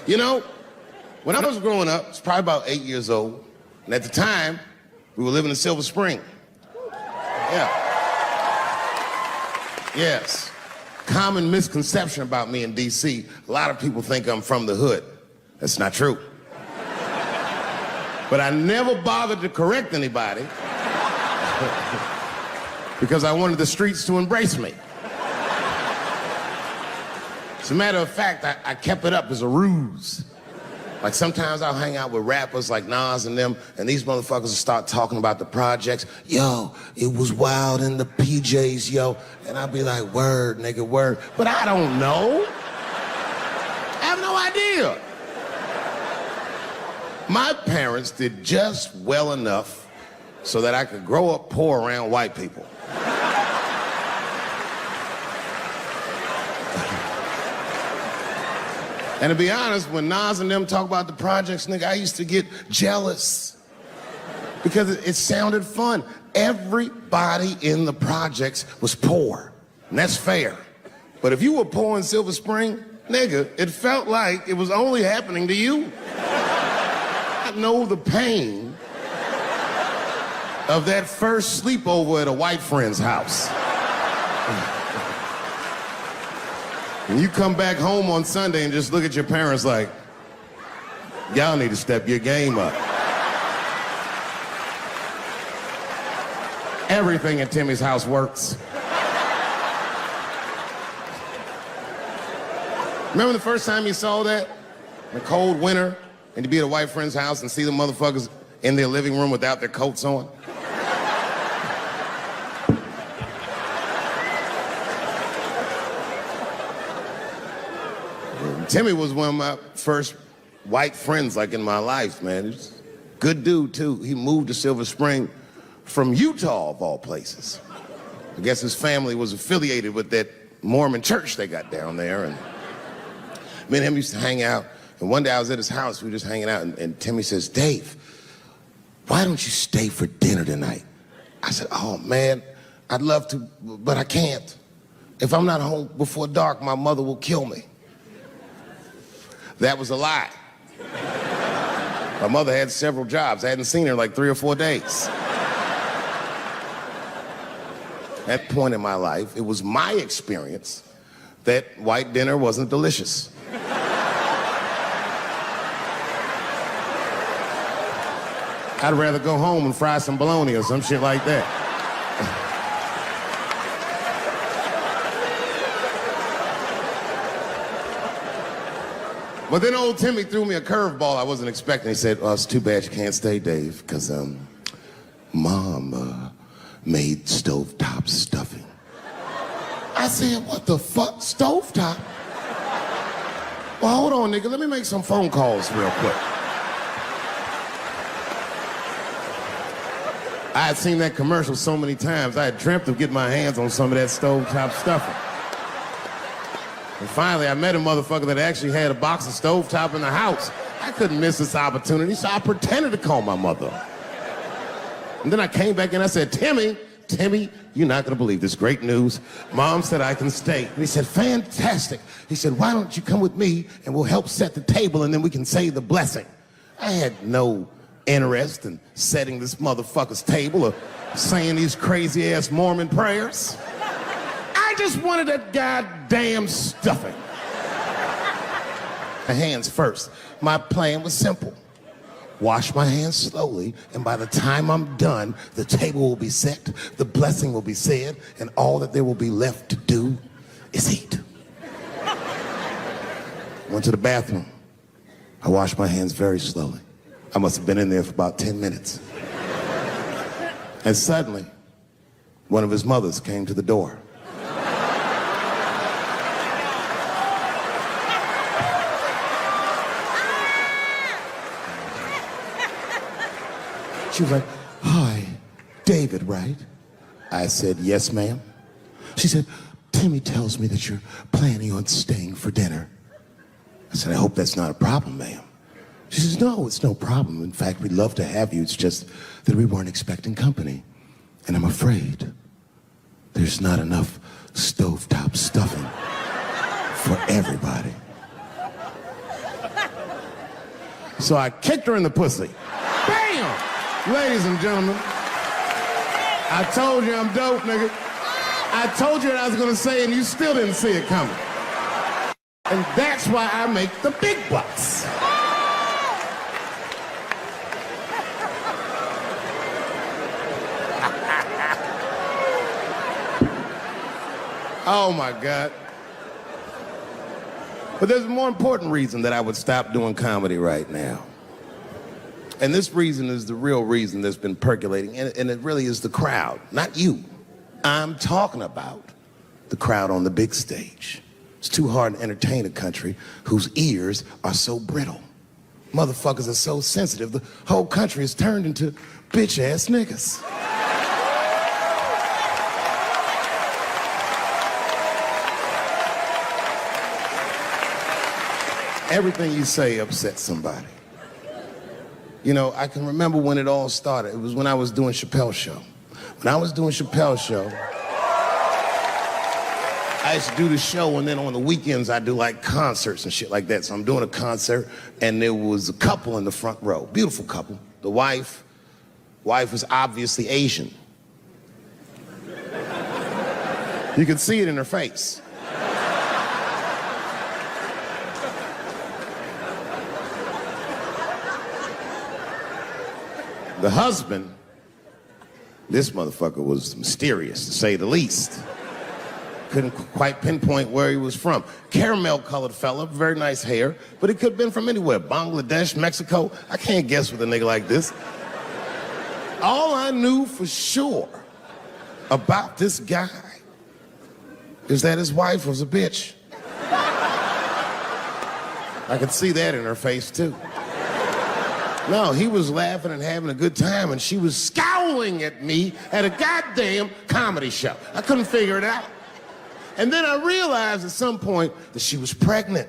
You know, when I was growing up, I was probably about 8 years old, and at the time, we were living in Silver Spring. Yeah. Yes. Common misconception about me in D.C. A lot of people think I'm from the hood. That's not true. But I never bothered to correct anybody because I wanted the streets to embrace me. As a matter of fact, I kept it up as a ruse. Like sometimes I'll hang out with rappers like Nas and them, and these motherfuckers will start talking about the projects. Yo, it was wild in the PJs, yo. And I'll be like, word, nigga, word. But I don't know. I have no idea. My parents did just well enough so that I could grow up poor around white people. And to be honest, when Nas and them talk about the projects, nigga, I used to get jealous because it sounded fun. Everybody in the projects was poor, and that's fair. But if you were poor in Silver Spring, nigga, it felt like it was only happening to you. I know the pain of that first sleepover at a white friend's house. And you come back home on Sunday and just look at your parents like, y'all need to step your game up. Everything at Timmy's house works. Remember the first time you saw that? In a cold winter, and you'd be at a white friend's house and see the motherfuckers in their living room without their coats on? Timmy was one of my first white friends, like, in my life, man. He's a good dude, too. He moved to Silver Spring from Utah, of all places. I guess his family was affiliated with that Mormon church they got down there, and me and him used to hang out. And one day I was at his house, we were just hanging out, and Timmy says, Dave, why don't you stay for dinner tonight? I said, oh, man, I'd love to, but I can't. If I'm not home before dark, my mother will kill me. That was a lie. My mother had several jobs. I hadn't seen her in like 3 or 4 days. At that point in my life, it was my experience that white dinner wasn't delicious. I'd rather go home and fry some bologna or some shit like that. But then old Timmy threw me a curveball I wasn't expecting. He said, well, it's too bad you can't stay, Dave, because Mom made stovetop stuffing. I said, what the fuck, stovetop? Well, hold on, nigga, let me make some phone calls real quick. I had seen that commercial so many times, I had dreamt of getting my hands on some of that stovetop stuffing. And finally, I met a motherfucker that actually had a box of stovetop in the house. I couldn't miss this opportunity, so I pretended to call my mother. And then I came back and I said, Timmy, you're not gonna believe this great news. Mom said I can stay. And he said, fantastic. He said, why don't you come with me and we'll help set the table and then we can say the blessing. I had no interest in setting this motherfucker's table or saying these crazy-ass Mormon prayers. I just wanted that goddamn stuffing. My hands first. My plan was simple. Wash my hands slowly, and by the time I'm done, the table will be set, the blessing will be said, and all that there will be left to do is eat. Went to the bathroom. I washed my hands very slowly. I must have been in there for about 10 minutes. And suddenly, one of his mothers came to the door. She was like, hi, David, right? I said, yes, ma'am. She said, Timmy tells me that you're planning on staying for dinner. I said, I hope that's not a problem, ma'am. She says, no, it's no problem. In fact, we'd love to have you. It's just that we weren't expecting company. And I'm afraid there's not enough stovetop stuffing for everybody. So I kicked her in the pussy. Bam! Ladies and gentlemen, I told you I'm dope, nigga. I told you what I was gonna say and you still didn't see it coming. And that's why I make the big bucks. Oh my God. But there's a more important reason that I would stop doing comedy right now. And this reason is the real reason that's been percolating, and it really is the crowd, not you. I'm talking about the crowd on the big stage. It's too hard to entertain a country whose ears are so brittle. Motherfuckers are so sensitive, the whole country is turned into bitch-ass niggas. Everything you say upsets somebody. You know, I can remember when it all started. It was when I was doing Chappelle's show. When I was doing Chappelle's show, I used to do the show, and then on the weekends I do like concerts and shit like that. So I'm doing a concert, and there was a couple in the front row, beautiful couple. The wife was obviously Asian. You could see it in her face. The husband, this motherfucker was mysterious, to say the least. Couldn't quite pinpoint where he was from. Caramel-colored fella, very nice hair, but it could have been from anywhere. Bangladesh, Mexico. I can't guess with a nigga like this. All I knew for sure about this guy is that his wife was a bitch. I could see that in her face, too. No, he was laughing and having a good time, and she was scowling at me at a goddamn comedy show. I couldn't figure it out. And then I realized at some point that she was pregnant,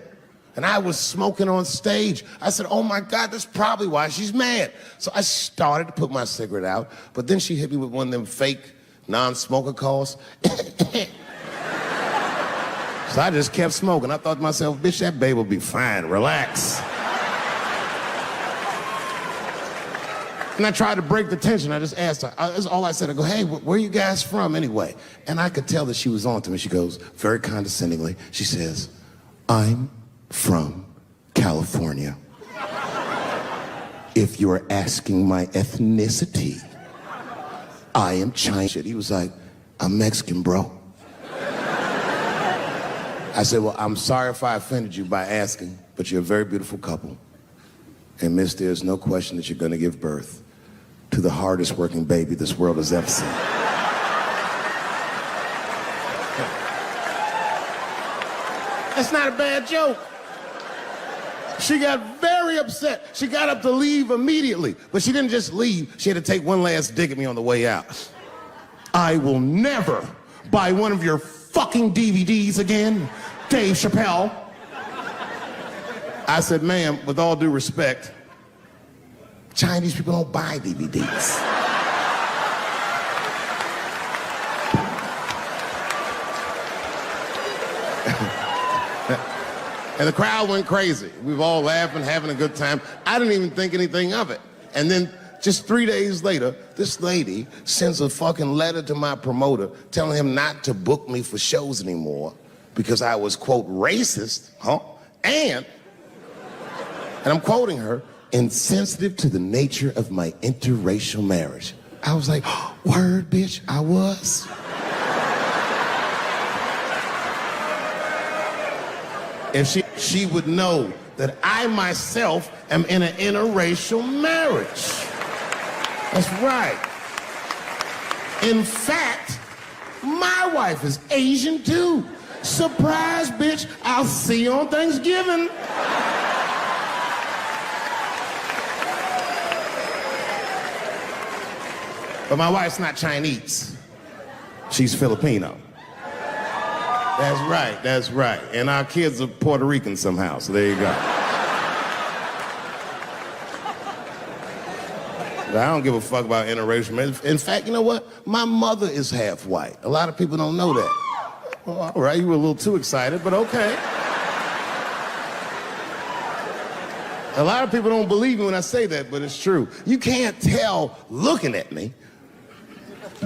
and I was smoking on stage. I said, oh my God, that's probably why she's mad. So I started to put my cigarette out, but then she hit me with one of them fake non-smoker calls. So I just kept smoking. I thought to myself, bitch, that baby will be fine, relax. And I tried to break the tension. I just asked her, that's all I said. I go, hey, where are you guys from anyway? And I could tell that she was on to me. She goes, very condescendingly, she says, I'm from California. If you're asking my ethnicity, I am Chinese. He was like, I'm Mexican, bro. I said, well, I'm sorry if I offended you by asking, but you're a very beautiful couple. And miss, there's no question that you're gonna give birth to the hardest working baby this world has ever seen. That's not a bad joke. She got very upset. She got up to leave immediately, but she didn't just leave. She had to take one last dig at me on the way out. I will never buy one of your fucking DVDs again, Dave Chappelle. I said, ma'am, with all due respect, Chinese people don't buy DVDs. And the crowd went crazy. We were all laughing, having a good time. I didn't even think anything of it. And then just 3 days later, this lady sends a fucking letter to my promoter telling him not to book me for shows anymore because I was, quote, racist, and I'm quoting her, insensitive to the nature of my interracial marriage. I was like, word, bitch, I was. If she would know that I myself am in an interracial marriage. That's right. In fact, my wife is Asian too. Surprise, bitch, I'll see you on Thanksgiving. But my wife's not Chinese. She's Filipino. That's right, that's right. And our kids are Puerto Rican somehow, so there you go. But I don't give a fuck about interracial marriage. In fact, you know what? My mother is half white. A lot of people don't know that. Well, all right, you were a little too excited, but okay. A lot of people don't believe me when I say that, but it's true. You can't tell looking at me,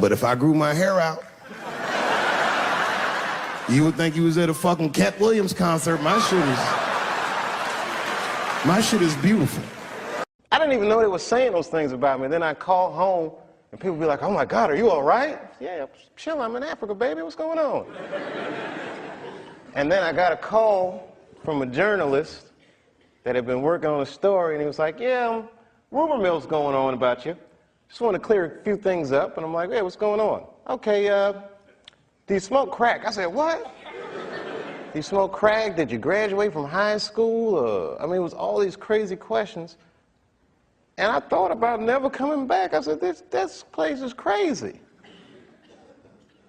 but if I grew my hair out, you would think you was at a fucking Cat Williams concert. My shit is beautiful. I didn't even know they were saying those things about me. Then I call home, and people be like, oh my God, are you all right? Yeah, chill, I'm in Africa, baby, what's going on? And then I got a call from a journalist that had been working on a story, and he was like, yeah, rumor mill's going on about you. Just want to clear a few things up. And I'm like, hey, what's going on? Okay, do you smoke crack? I said, what? Do you smoke crack? Did you graduate from high school? I mean, it was all these crazy questions. And I thought about never coming back. I said, this place is crazy.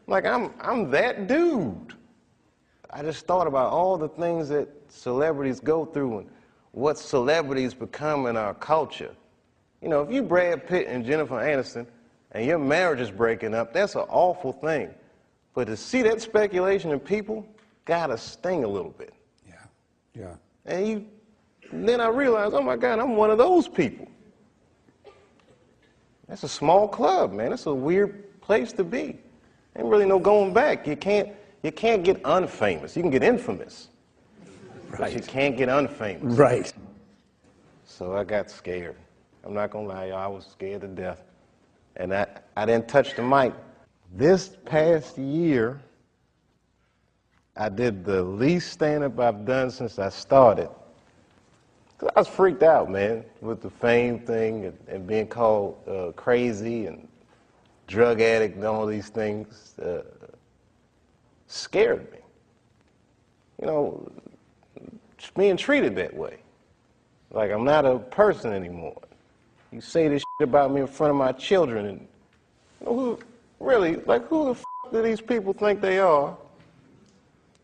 Like, I'm that dude. I just thought about all the things that celebrities go through and what celebrities become in our culture. You know, if you Brad Pitt and Jennifer Aniston and your marriage is breaking up, that's an awful thing. But to see that speculation in people gotta sting a little bit. Yeah, yeah. And then I realized, oh my God, I'm one of those people. That's a small club, man. That's a weird place to be. Ain't really no going back. You can't get unfamous. You can get infamous. Right. But you can't get unfamous. Right. So I got scared. I'm not gonna lie, y'all, I was scared to death. And I didn't touch the mic. This past year, I did the least stand-up I've done since I started. 'Cause I was freaked out, man, with the fame thing and being called crazy and drug addict and all these things. Scared me. You know, being treated that way. Like I'm not a person anymore. You say this shit about me in front of my children, and you know, who the f do these people think they are?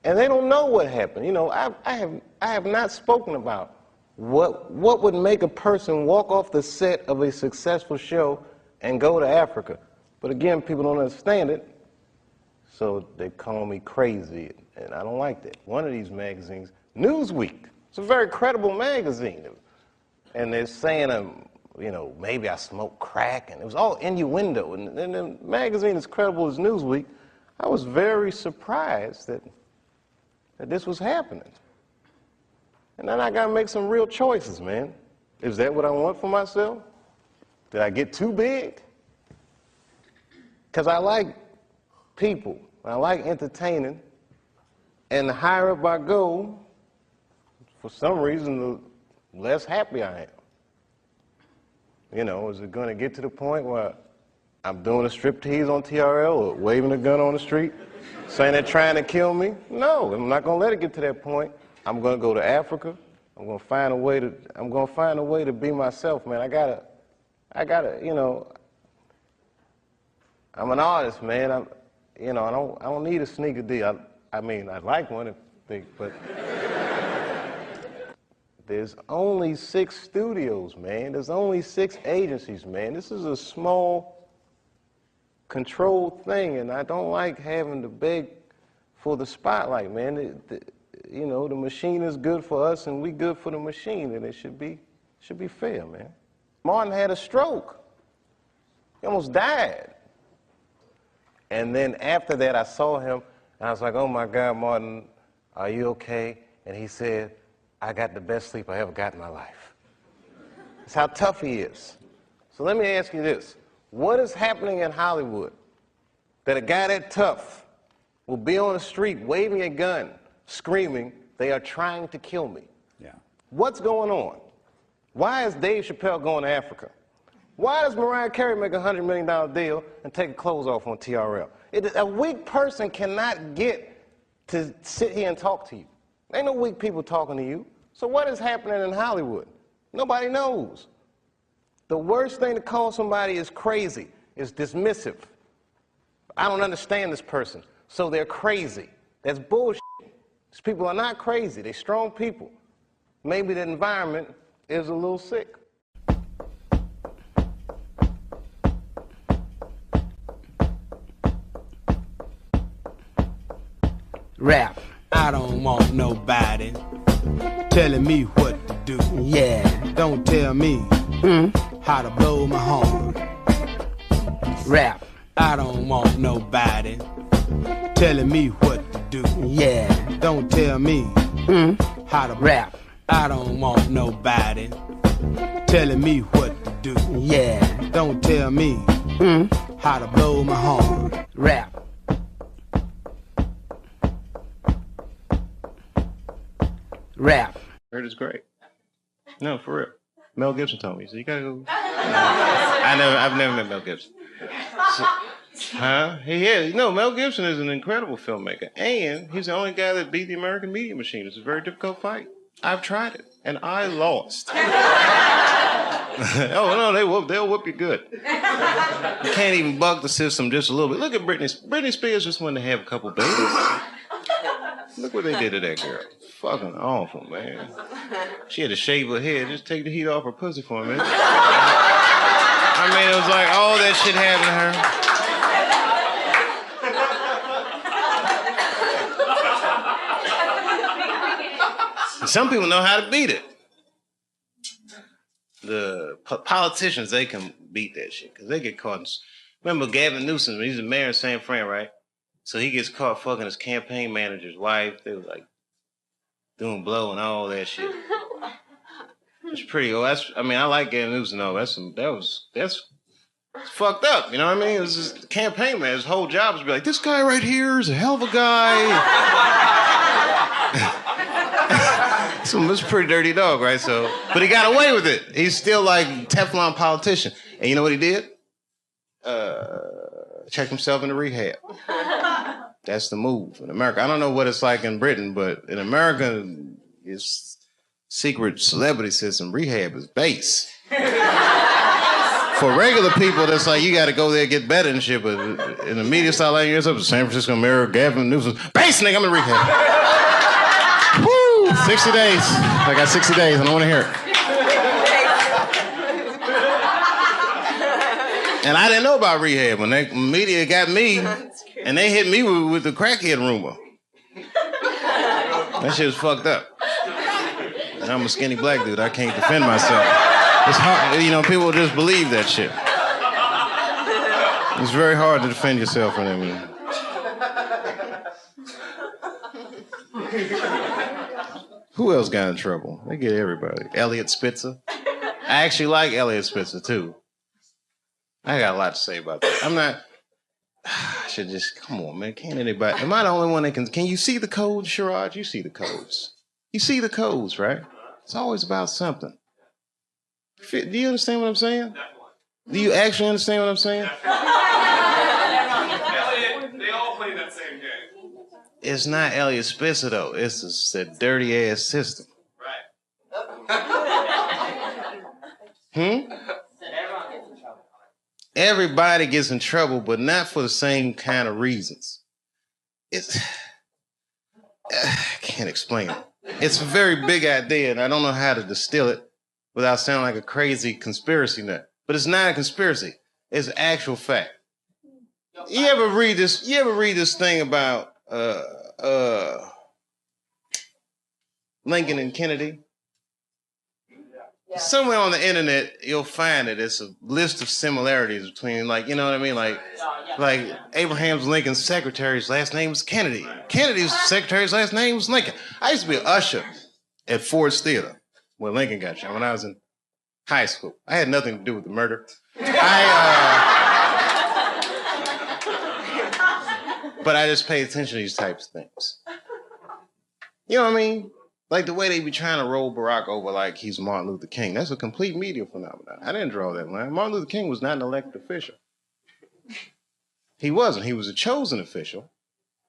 And they don't know what happened. You know, I have not spoken about what would make a person walk off the set of a successful show and go to Africa. But again, people don't understand it, so they call me crazy, and I don't like that. One of these magazines, Newsweek, it's a very credible magazine, and they're saying you know, maybe I smoke crack, and it was all innuendo. And the magazine as credible as Newsweek, I was very surprised that this was happening. And then I got to make some real choices, man. Is that what I want for myself? Did I get too big? Because I like people, I like entertaining, and the higher up I go, for some reason, the less happy I am. You know, is it going to get to the point where I'm doing a striptease on TRL or waving a gun on the street, saying they're trying to kill me? No, I'm not going to let it get to that point. I'm going to go to Africa. I'm going to find a way to be myself, man. I gotta, you know, I'm an artist, man. I don't need a sneaker deal. I mean, I'd like one, but there's only 6 studios, man. There's only 6 agencies, man. This is a small, controlled thing, and I don't like having to beg for the spotlight, man. You know, the machine is good for us, and we good for the machine, and it should be fair, man. Martin had a stroke. He almost died. And then after that, I saw him, and I was like, oh my God, Martin, are you okay? And he said, I got the best sleep I ever got in my life. That's how tough he is. So let me ask you this. What is happening in Hollywood that a guy that tough will be on the street waving a gun, screaming, they are trying to kill me? Yeah. What's going on? Why is Dave Chappelle going to Africa? Why does Mariah Carey make a $100 million deal and take her clothes off on TRL? A weak person cannot get to sit here and talk to you. Ain't no weak people talking to you. So what is happening in Hollywood? Nobody knows. The worst thing to call somebody is crazy, is dismissive. I don't understand this person, so they're crazy. That's bullshit. These people are not crazy. They're strong people. Maybe the environment is a little sick. Rap. I don't want nobody telling me what to do. Yeah. Don't tell me how to blow my horn. Rap. I don't want nobody telling me what to do. Yeah. Don't tell me how to rap. I don't want nobody telling me what to do. Yeah. Don't tell me how to blow my horn. Rap. Rap. Heard it's great. No, for real. Mel Gibson told me. So you gotta go. I've never met Mel Gibson. So, huh? He is. No, Mel Gibson is an incredible filmmaker, and he's the only guy that beat the American media machine. It's a very difficult fight. I've tried it, and I lost. Oh no, they'll whoop you good. You can't even buck the system just a little bit. Look at Britney. Britney Spears just wanted to have a couple babies. Look what they did to that girl. Fucking awful, man. She had to shave her head. Just take the heat off her pussy for a minute. I mean, it was like all that shit happened to her. Some people know how to beat it. The politicians, they can beat that shit because they get caught. Remember Gavin Newsom? He's the mayor of San Fran, right? So he gets caught fucking his campaign manager's wife. They were like doing blow and all that shit. It's pretty old. I like Gavin Newsom though. That's fucked up. You know what I mean? It was just campaign man. His whole job was to be like, this guy right here is a hell of a guy. So it's a pretty dirty dog, right? So, but he got away with it. He's still like Teflon politician. And you know what he did? Checked himself into rehab. That's the move in America. I don't know what it's like in Britain, but in America, it's secret celebrity system. Rehab is base. For regular people, that's like, you got to go there and get better and shit. But in the media style, like yourself, the San Francisco Mayor, Gavin Newsom, base nigga, I'm in rehab. Woo! 60 days. I got 60 days. I don't want to hear it. And I didn't know about rehab when the media got me, and they hit me with the crackhead rumor. That shit was fucked up. And I'm a skinny black dude. I can't defend myself. It's hard, you know, people just believe that shit. It's very hard to defend yourself from them. Who else got in trouble? They get everybody. Elliot Spitzer. I actually like Elliot Spitzer, too. I got a lot to say about that. I'm not... I should just... Come on, man. Can't anybody... Am I the only one that can... Can you see the codes, Sherrod? You see the codes. You see the codes, right? It's always about something. Do you understand what I'm saying? Do you actually understand what I'm saying? Elliot, they all play that same game. It's not Elliot Spitzer, though. It's a dirty-ass system. Right. Everybody gets in trouble, but not for the same kind of reasons. I can't explain it. It's a very big idea, and I don't know how to distill it without sounding like a crazy conspiracy nut. But it's not a conspiracy. It's actual fact. You ever read this thing about Lincoln and Kennedy? Somewhere on the internet, you'll find it. It's a list of similarities between, like, you know what I mean? Like Abraham Lincoln's secretary's last name was Kennedy. Kennedy's secretary's last name was Lincoln. I used to be an usher at Ford's Theater when Lincoln got shot, when I was in high school. I had nothing to do with the murder. But I just pay attention to these types of things. You know what I mean? Like the way they be trying to roll Barack over like he's Martin Luther King. That's a complete media phenomenon. I didn't draw that line. Martin Luther King was not an elected official. He wasn't. He was a chosen official,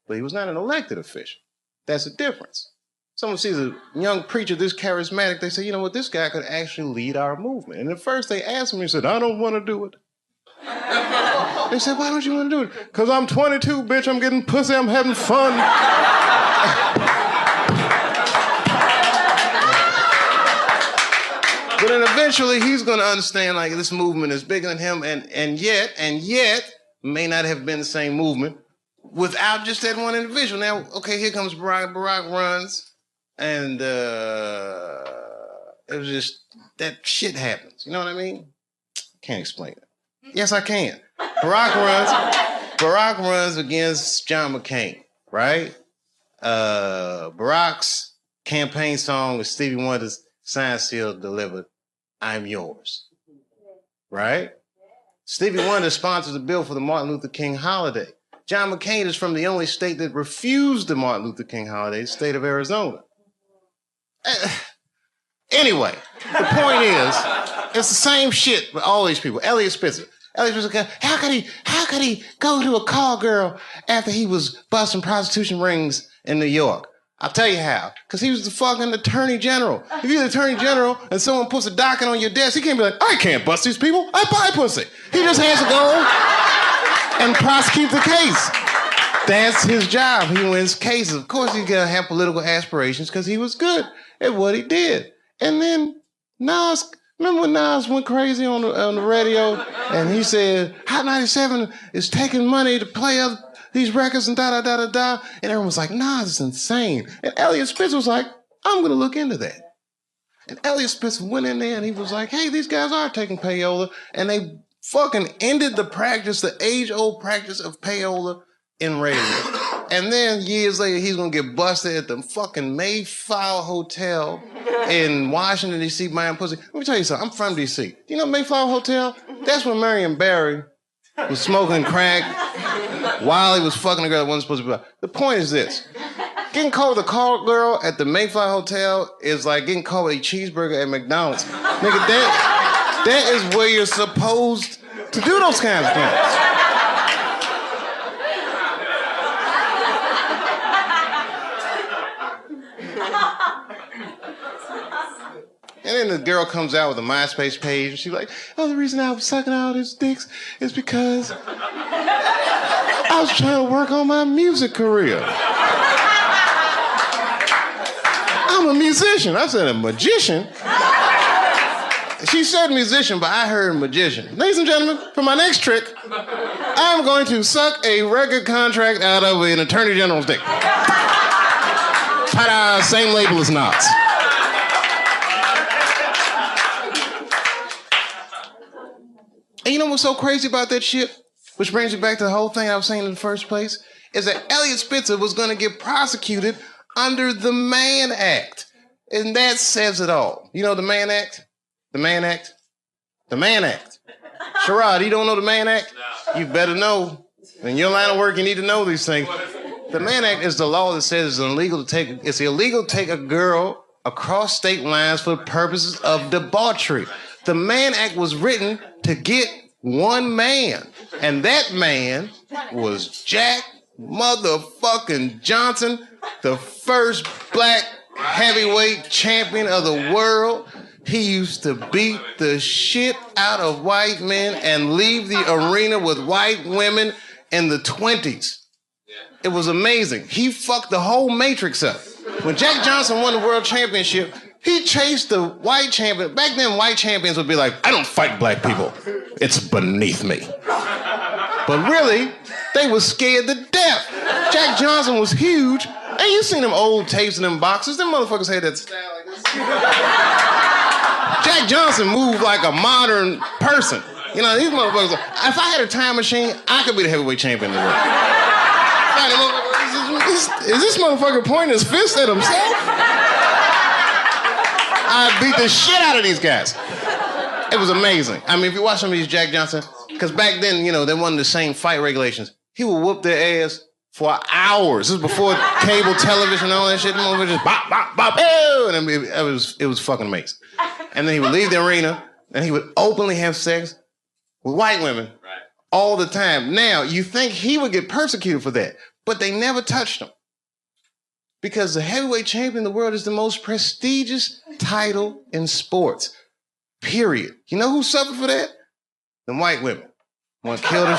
but he was not an elected official. That's the difference. Someone sees a young preacher this charismatic, they say, you know what, this guy could actually lead our movement. And at first they asked him, he said, I don't want to do it. They said, why don't you want to do it? Because I'm 22, bitch, I'm getting pussy, I'm having fun. But then eventually he's going to understand, like, this movement is bigger than him, and yet, may not have been the same movement without just that one individual. Now, okay, here comes Barack. Barack runs, and It was just, that shit happens. You know what I mean? Can't explain it. Yes, I can. Barack runs against John McCain, right? Barack's campaign song with Stevie Wonder's Sign Seal Delivered, I'm Yours, right? Stevie Wonder sponsors a bill for the Martin Luther King holiday. John McCain is from the only state that refused the Martin Luther King holiday, the state of Arizona. Anyway, the point is, it's the same shit with all these people. Elliot Spitzer. Elliot Spitzer, how could he go to a call girl after he was busting prostitution rings in New York? I'll tell you how. Because he was the fucking attorney general. If you're the attorney general and someone puts a docket on your desk, he can't be like, I can't bust these people. I buy pussy. He just has to go and prosecute the case. That's his job. He wins cases. Of course, he's going to have political aspirations because he was good at what he did. And then Nas, remember when Nas went crazy on the radio and he said, Hot 97 is taking money to play these records and da-da-da-da-da. And everyone was like, Nas is insane. And Elliot Spitzer was like, I'm going to look into that. And Elliot Spitzer went in there and he was like, hey, these guys are taking payola. And they fucking ended the practice, the age-old practice of payola in radio. And then years later, he's gonna get busted at the fucking Mayflower Hotel in Washington, D.C. buying pussy. Let me tell you something, I'm from D.C. You know Mayflower Hotel? That's where Marion Barry was smoking crack while he was fucking a girl that wasn't supposed to be. The point is this. Getting caught with a call girl at the Mayflower Hotel is like getting caught with a cheeseburger at McDonald's. Nigga, that is where you're supposed to do those kinds of things. And then the girl comes out with a MySpace page, and she's like, oh, the reason I was sucking all these dicks is because I was trying to work on my music career. I'm a musician. I said a magician. She said musician, but I heard magician. Ladies and gentlemen, for my next trick, I'm going to suck a record contract out of an attorney general's dick. Ta-da, same label as Nas. And you know what's so crazy about that shit? Which brings me back to the whole thing I was saying in the first place, is that Elliot Spitzer was gonna get prosecuted under the Mann Act. And that says it all. You know the Mann Act? The Mann Act? The Mann Act. Sherrod, you don't know the Mann Act? You better know. In your line of work, you need to know these things. The Mann Act is the law that says it's illegal to take a girl across state lines for purposes of debauchery. The Mann Act was written to get one man, and that man was Jack motherfucking Johnson, the first black heavyweight champion of the world. He used to beat the shit out of white men and leave the arena with white women in the 20s. It was amazing. He fucked the whole Matrix up. When Jack Johnson won the world championship, he chased the white champion. Back then, white champions would be like, I don't fight black people. It's beneath me. But really, they were scared to death. Jack Johnson was huge. And you seen them old tapes and them boxers. Them motherfuckers had that style like this. Jack Johnson moved like a modern person. You know, these motherfuckers, if I had a time machine, I could be the heavyweight champion in the world. Is this motherfucker pointing his fist at himself? I beat the shit out of these guys. It was amazing. I mean, if you watch some of these Jack Johnson, because back then, you know, they weren't the same fight regulations. He would whoop their ass for hours. This was before cable television and all that shit. They just bop, bop, bop, and it was fucking amazing. And then he would leave the arena, and he would openly have sex with white women all the time. Now, you think he would get persecuted for that, but they never touched him. Because the heavyweight champion of the world is the most prestigious title in sports. Period. You know who suffered for that? The white women. One killed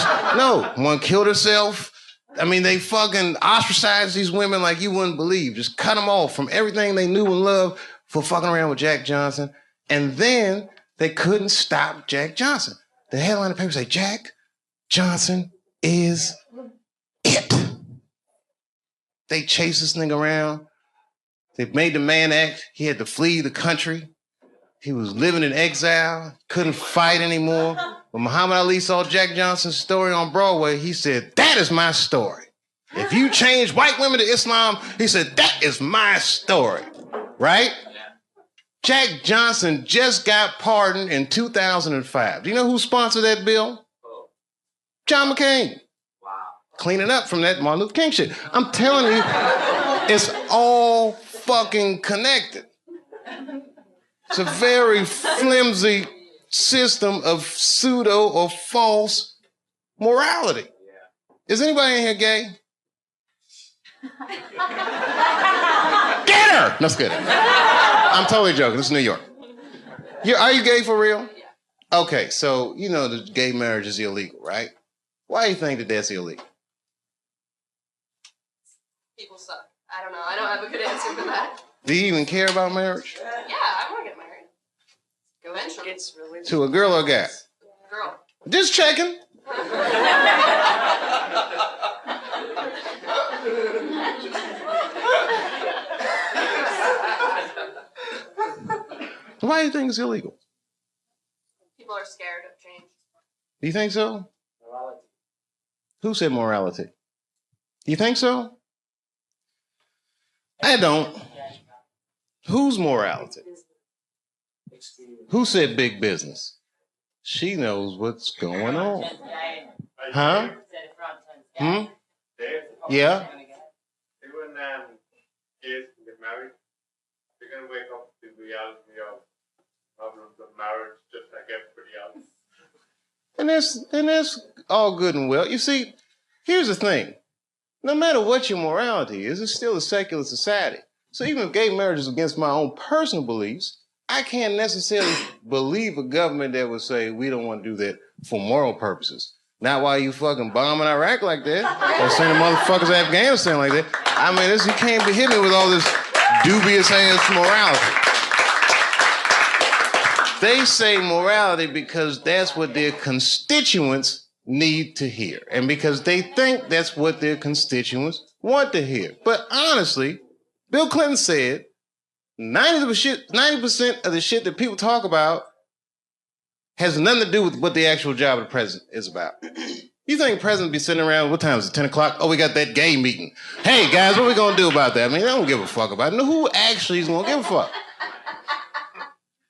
herself. I mean, they fucking ostracized these women like you wouldn't believe. Just cut them off from everything they knew and loved for fucking around with Jack Johnson. And then they couldn't stop Jack Johnson. The headline of the paper say, Jack Johnson is it. They chased this nigga around. They made the Mann Act. He had to flee the country. He was living in exile, couldn't fight anymore. When Muhammad Ali saw Jack Johnson's story on Broadway, he said, that is my story. If you change white women to Islam, he said, that is my story, right? Jack Johnson just got pardoned in 2005. Do you know who sponsored that bill? John McCain. Wow. Cleaning up from that Martin Luther King shit. I'm telling you, it's all fucking connected. It's a very flimsy system of pseudo or false morality. Is anybody in here gay? Get her! No, it's good. I'm totally joking. This is New York. Are you gay for real? Okay, so you know that gay marriage is illegal, right? Why do you think that that's illegal? People suck. I don't know. I don't have a good answer for that. Do you even care about marriage? Yeah, I want to get married. Eventually. It's really to a girl or a guy? Girl. Just checking. Why do you think it's illegal? People are scared of change. Do you think so? Morality. Who said morality? You think so? I don't. Whose morality? Who said big business? She knows what's going on. Huh? Hmm? Yeah? Even kids get married, they're going to wake up to the reality of problems of marriage just like everybody else. And that's all good and well. You see, here's the thing. No matter what your morality is, it's still a secular society. So even if gay marriage is against my own personal beliefs, I can't necessarily believe a government that would say we don't want to do that for moral purposes. Not while you fucking bombing Iraq like that, or sending motherfuckers to Afghanistan like that. I mean, you can't be hitting me with all this dubious ass morality. They say morality because that's what their constituents need to hear, and because they think that's what their constituents want to hear. But honestly, Bill Clinton said 90% of the shit that people talk about has nothing to do with what the actual job of the president is about. You think the president be sitting around, what time is it, 10 o'clock? Oh, we got that gay meeting. Hey, guys, what we gonna do about that? I mean, I don't give a fuck about it. No, who actually is gonna give a fuck?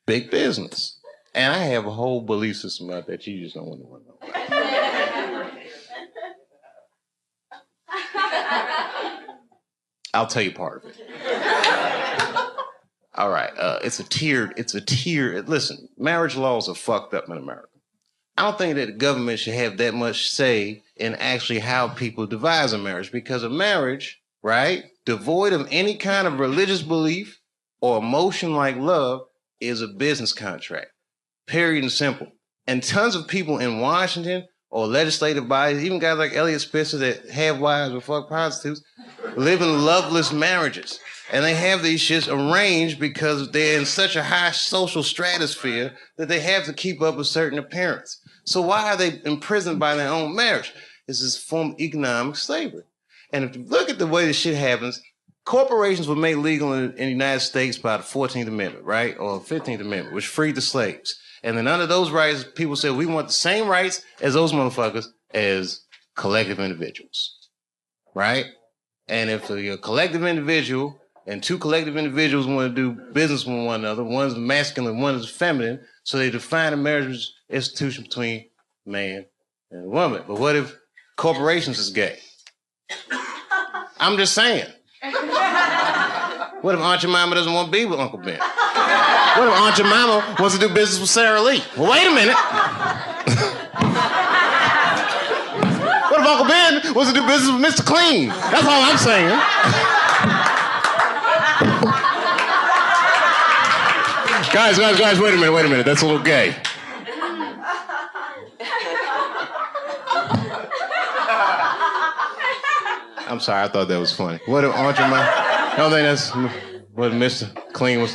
Big business. And I have a whole belief system about that you just don't want to know about. I'll tell you part of it. All right, it's a tiered, listen, marriage laws are fucked up in America. I don't think that the government should have that much say in actually how people devise a marriage, because a marriage, right, devoid of any kind of religious belief or emotion like love is a business contract, period and simple. And tons of people in Washington or legislative bodies, even guys like Elliot Spitzer that have wives or fuck prostitutes, live in loveless marriages. And they have these shits arranged because they're in such a high social stratosphere that they have to keep up a certain appearance. So why are they imprisoned by their own marriage? It's this form of economic slavery. And if you look at the way this shit happens, corporations were made legal in the United States by the 14th Amendment, right? Or 15th Amendment, which freed the slaves. And then under those rights, people said, we want the same rights as those motherfuckers as collective individuals, right? And if you're a collective individual and two collective individuals want to do business with one another, one's masculine, one is feminine, so they define a marriage institution between man and woman. But what if corporations is gay? I'm just saying. What if Aunt Jemima doesn't want to be with Uncle Ben? What if Aunt Jemima wants to do business with Sarah Lee? Well, wait a minute. What if Uncle Ben wants to do business with Mr. Clean? That's all I'm saying. Guys, wait a minute. That's a little gay. I'm sorry, I thought that was funny. What if Aunt Jemima? I don't think that's what Mr. Clean was.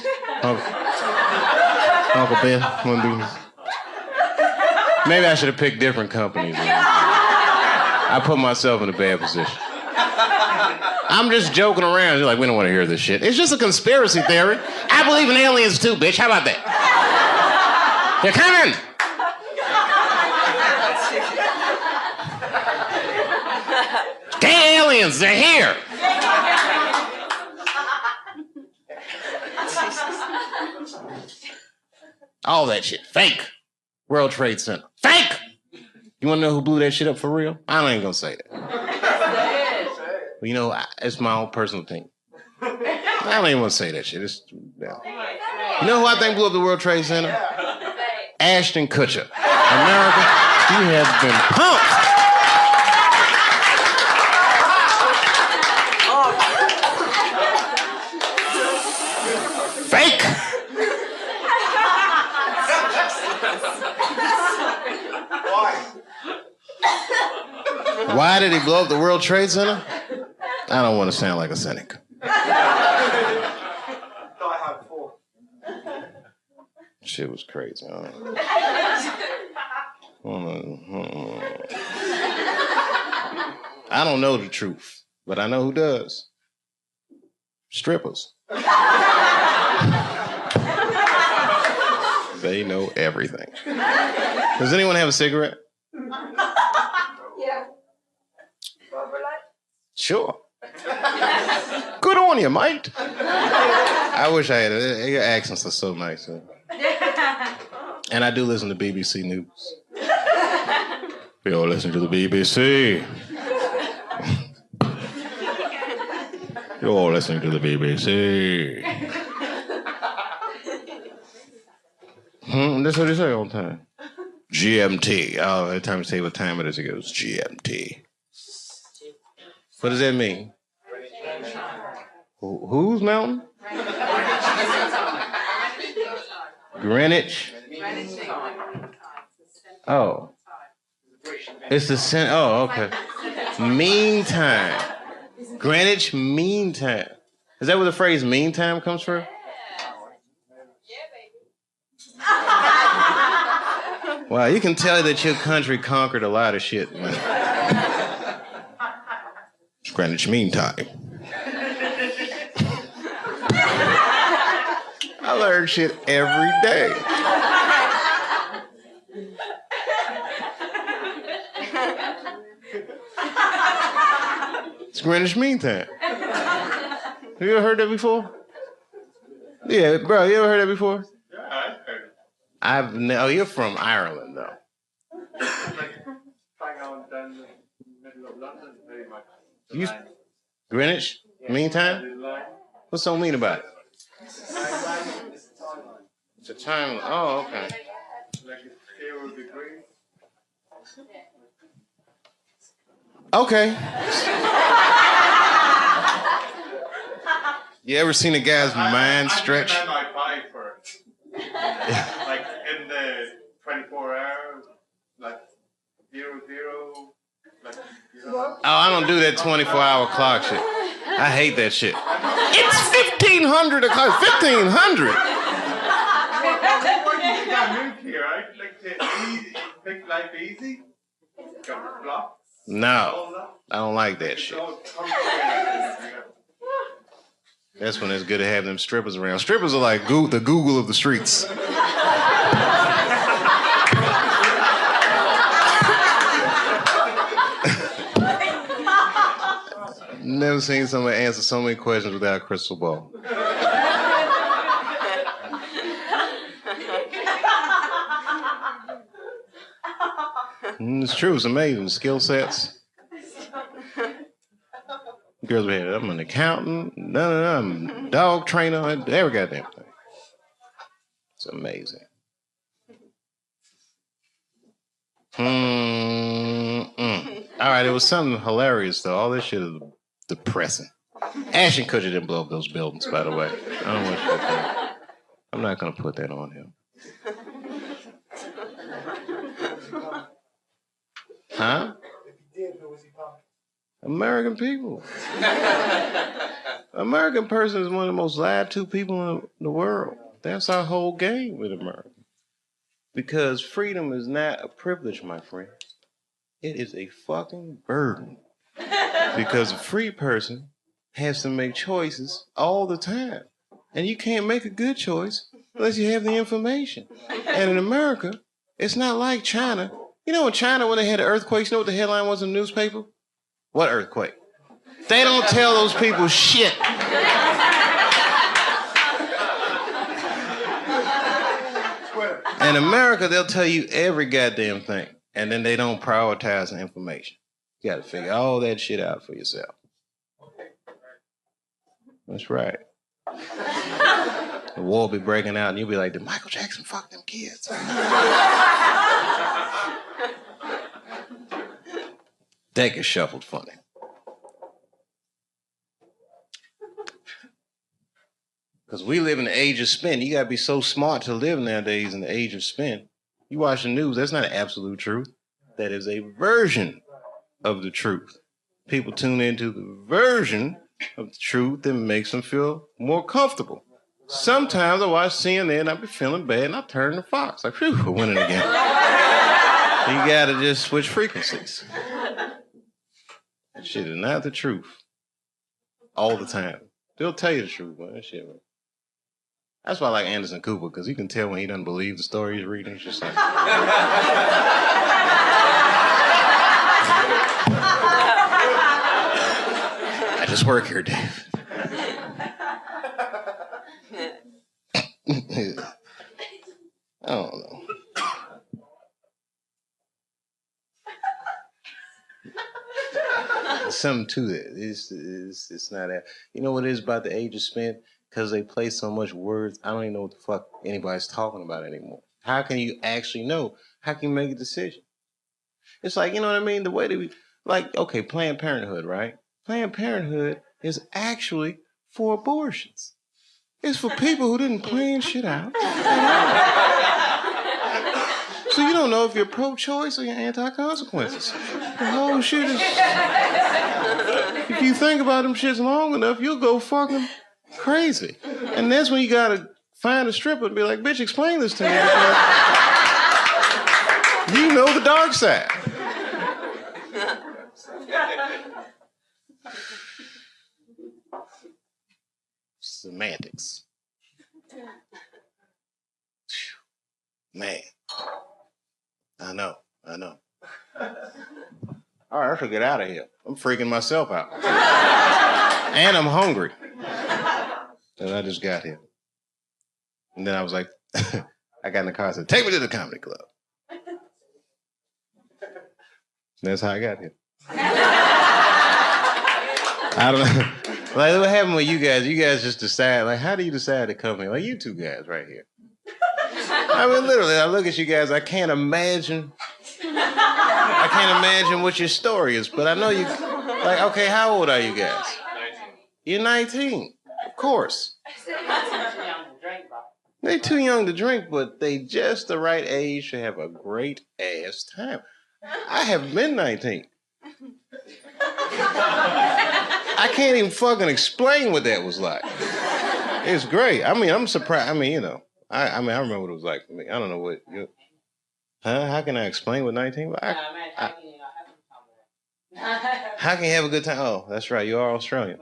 Uncle Ben. Maybe I should have picked different companies. I put myself in a bad position. I'm just joking around. You're like, we don't want to hear this shit. It's just a conspiracy theory. I believe in aliens too, bitch. How about that? They're coming! The aliens, they're here! All that shit, fake. World Trade Center, fake! You wanna know who blew that shit up for real? I ain't gonna say that. But you know, it's my own personal thing. I don't even want to say that shit. Yeah. You know who I think blew up the World Trade Center? Ashton Kutcher. America, you have been pumped. Fake. Why did he blow up the World Trade Center? I don't want to sound like a cynic. Shit was crazy. I don't know the truth, but I know who does. Strippers. They know everything. Does anyone have a cigarette? Yeah. Sure. Good on you, mate. I wish I had it. Your accents are so nice. And I do listen to BBC News. We all listen to the BBC. You're all listening to the BBC. That's what they say all the time. GMT. Oh, every time you say what time it is, it goes GMT. What does that mean? Whose mountain? Greenwich. Oh. It's the center. Oh, okay. Meantime. Greenwich Mean Time. Is that where the phrase meantime comes from? Wow, you can tell that your country conquered a lot of shit, man. Greenwich Mean Time. I learn shit every day. It's Greenwich Mean Time. Have you ever heard that before? Yeah, bro, you ever heard that before? Yeah, I heard it. Oh, you're from Ireland, though. Hang on down the middle of London, very much. You, Greenwich Mean Time? What's so mean about it? It's a time. Oh, okay. Like 0 degrees. Okay. You ever seen a guy's mind stretch? I buy for it. Like in the 24 hours, like 00, like, you know. Oh, I don't do that 24-hour clock shit. I hate that shit. It's 1500 o'clock. 1500. You got moved here, right? Like to easy, make life easy. Got the blocks. No, I don't like that shit. That's when it's good to have them strippers around. Strippers are like the Google of the streets. Never seen somebody answer so many questions without a crystal ball. It's true. It's amazing. Skill sets. Girls be here. I'm an accountant. I'm a dog trainer. Every goddamn thing. It's amazing. All right, it was something hilarious though. All this shit is depressing. Ashton Kutcher didn't blow up those buildings, by the way. I don't want you to think. I'm not gonna put that on him. Huh? American people. American person is one of the most lied to people in the world. That's our whole game with America. Because freedom is not a privilege, my friend. It is a fucking burden. Because a free person has to make choices all the time. And you can't make a good choice unless you have the information. And in America, it's not like China. You know in China when they had the earthquakes, you know what the headline was in the newspaper? What earthquake? They don't tell those people shit. In America, they'll tell you every goddamn thing, and then they don't prioritize the information. You got to figure all that shit out for yourself. That's right. The war will be breaking out, and you'll be like, did Michael Jackson fuck them kids? That gets shuffled funny. Because we live in the age of spin. You got to be so smart to live nowadays in the age of spin. You watch the news, that's not absolute truth. That is a version of the truth. People tune into the version of the truth that makes them feel more comfortable. Sometimes I watch CNN and I be feeling bad and I turn to Fox. Like, phew, we're winning again. You got to just switch frequencies. That shit is not the truth. All the time. They'll tell you the truth, man. That shit, man. That's why I like Anderson Cooper, because you can tell when he doesn't believe the story he's reading. It's just like... I just work here, Dave. I don't know. There's something to it. It's not that. You know what it is about the age of spin? Because they play so much words, I don't even know what the fuck anybody's talking about anymore. How can you actually know? How can you make a decision? It's like, you know what I mean? The way that we, like, okay, Planned Parenthood, right? Planned Parenthood is actually for abortions. It's for people who didn't plan shit out. So you don't know if you're pro-choice or you're anti-consequences. The whole shit is... If you think about them shits long enough, you'll go fucking crazy. And that's when you gotta find a stripper and be like, bitch, explain this to me. You know the dark side. Semantics. Man. I know. All right, I should get out of here. I'm freaking myself out. And I'm hungry. And I just got here. And then I was like, I got in the car and said, take me to the comedy club. That's how I got here. I don't know. Like, what happened with you guys? You guys just decide, like, how do you decide to come here? Like, you two guys right here. I mean, literally, I look at you guys, I can't imagine what your story is, but I know you, like, okay, how old are you guys? 19. You're 19, of course. They're too young to drink, but they just the right age to have a great ass time. I have been 19. I can't even fucking explain what that was like. It's great. I mean, I'm surprised. I mean, you know, I remember what it was like for me. I don't know what you... Huh? How can I explain what 19 was? How can you have a good time? Oh, that's right. You are Australian.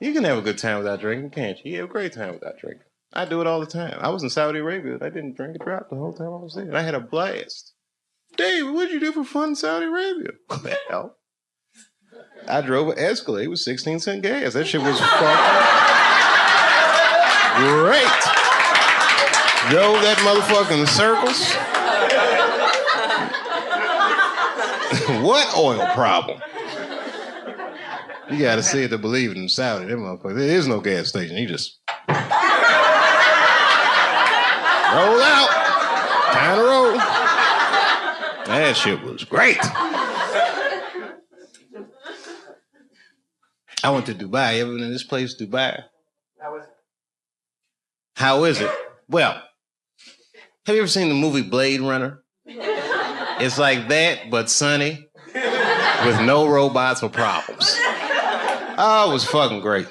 You can have a good time without drinking, can't you? You have a great time without drinking. I do it all the time. I was in Saudi Arabia. I didn't drink a drop the whole time I was there. And I had a blast. David, what'd you do for fun in Saudi Arabia? What the hell? I drove an Escalade with 16-cent gas. That shit was fucking great. Drove that motherfucker in circles. What oil problem? You gotta see it to believe it in Saudi. Them motherfuckers. There is no gas station. You just roll out. Time to roll. That shit was great. I went to Dubai. You ever been in this place, Dubai? How is it? Well, have you ever seen the movie Blade Runner? It's like that, but sunny, with no robots or problems. Oh, it was fucking great.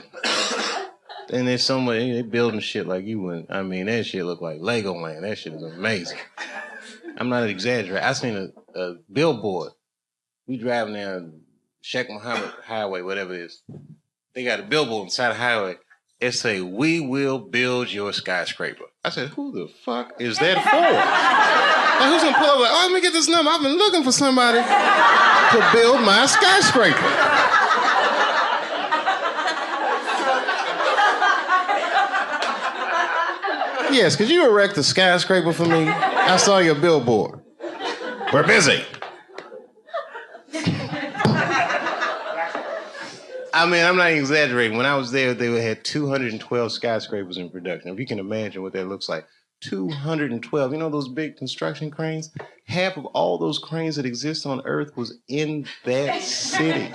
And there's so much, they building shit like you wouldn't. I mean, that shit look like Legoland. That shit is amazing. I'm not exaggerating. I seen a billboard. We driving down Sheikh Mohammed Highway, whatever it is. They got a billboard inside the highway. It say, "We will build your skyscraper." I said, "Who the fuck is that for?" Like, who's gonna pull up like, "Oh, let me get this number. I've been looking for somebody to build my skyscraper." Yes, could you erect a skyscraper for me? I saw your billboard. We're busy. I mean, I'm not exaggerating. When I was there, they had 212 skyscrapers in production. If you can imagine what that looks like. 212. You know those big construction cranes? Half of all those cranes that exist on Earth was in that city,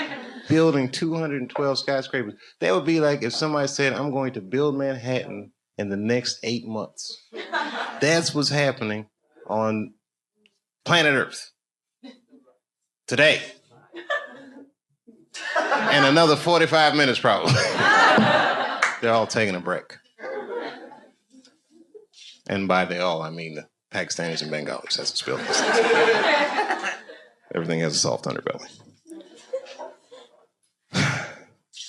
building 212 skyscrapers. That would be like if somebody said, "I'm going to build Manhattan in the next 8 months." That's what's happening on planet Earth today. And another 45 minutes probably. They're all taking a break. And by they all, I mean the Pakistanis and Bengalis. That's what's building this. Everything has a soft underbelly.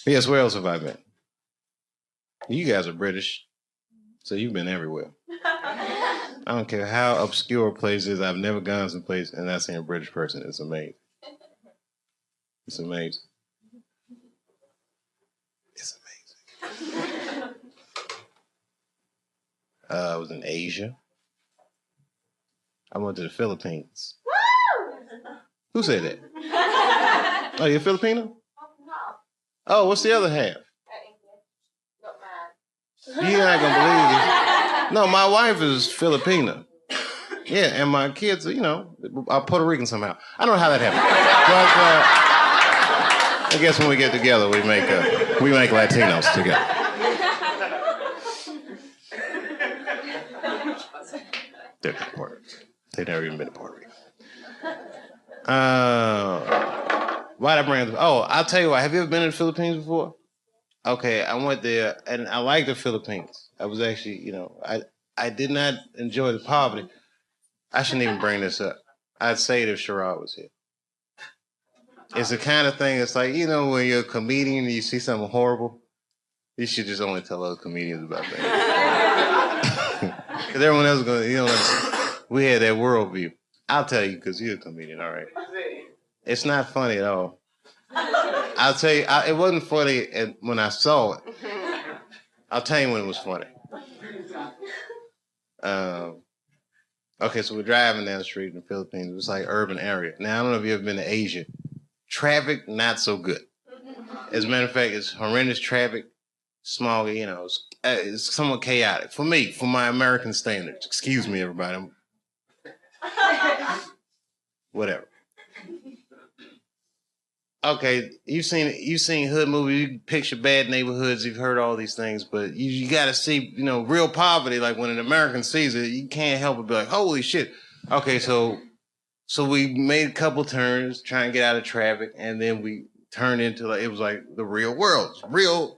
Yes, where else have I been? You guys are British, so you've been everywhere. I don't care how obscure a place is. I've never gone someplace and not seen a British person. It's amazing. It's amazing. It's amazing. I was in Asia. I went to the Philippines. Who said that? Oh, you're Filipino? Oh, what's the other half? You're not gonna believe it. No, my wife is Filipina. Yeah, and my kids, you know, are Puerto Rican somehow. I don't know how that happened, but I guess when we get together, we make Latinos together. They're not Puerto Rican. They've never even been to Puerto Rico. Why'd I bring it up? Oh, I'll tell you what. Have you ever been to the Philippines before? Okay, I went there, and I like the Philippines. I was actually, you know, I did not enjoy the poverty. I shouldn't even bring this up. I'd say it if Sherrod was here. It's the kind of thing, it's like, you know, when you're a comedian and you see something horrible, you should just only tell other comedians about that. Because everyone else is going to, you know, like, we had that worldview. I'll tell you, because you're a comedian, all right. It's not funny at all. I'll tell you, it wasn't funny when I saw it. I'll tell you when it was funny. Okay, so we're driving down the street in the Philippines. It was like urban area. Now, I don't know if you've ever been to Asia. Traffic, not so good. As a matter of fact, it's horrendous traffic. Small, you know, it's somewhat chaotic. For me, for my American standards. Excuse me, everybody. Whatever. Okay, you've seen hood movies. You picture bad neighborhoods. You've heard all these things, but you got to see, you know, real poverty. Like when an American sees it, you can't help but be like, "Holy shit!" Okay, so we made a couple turns trying to get out of traffic, and then we turned into it was like the real world, real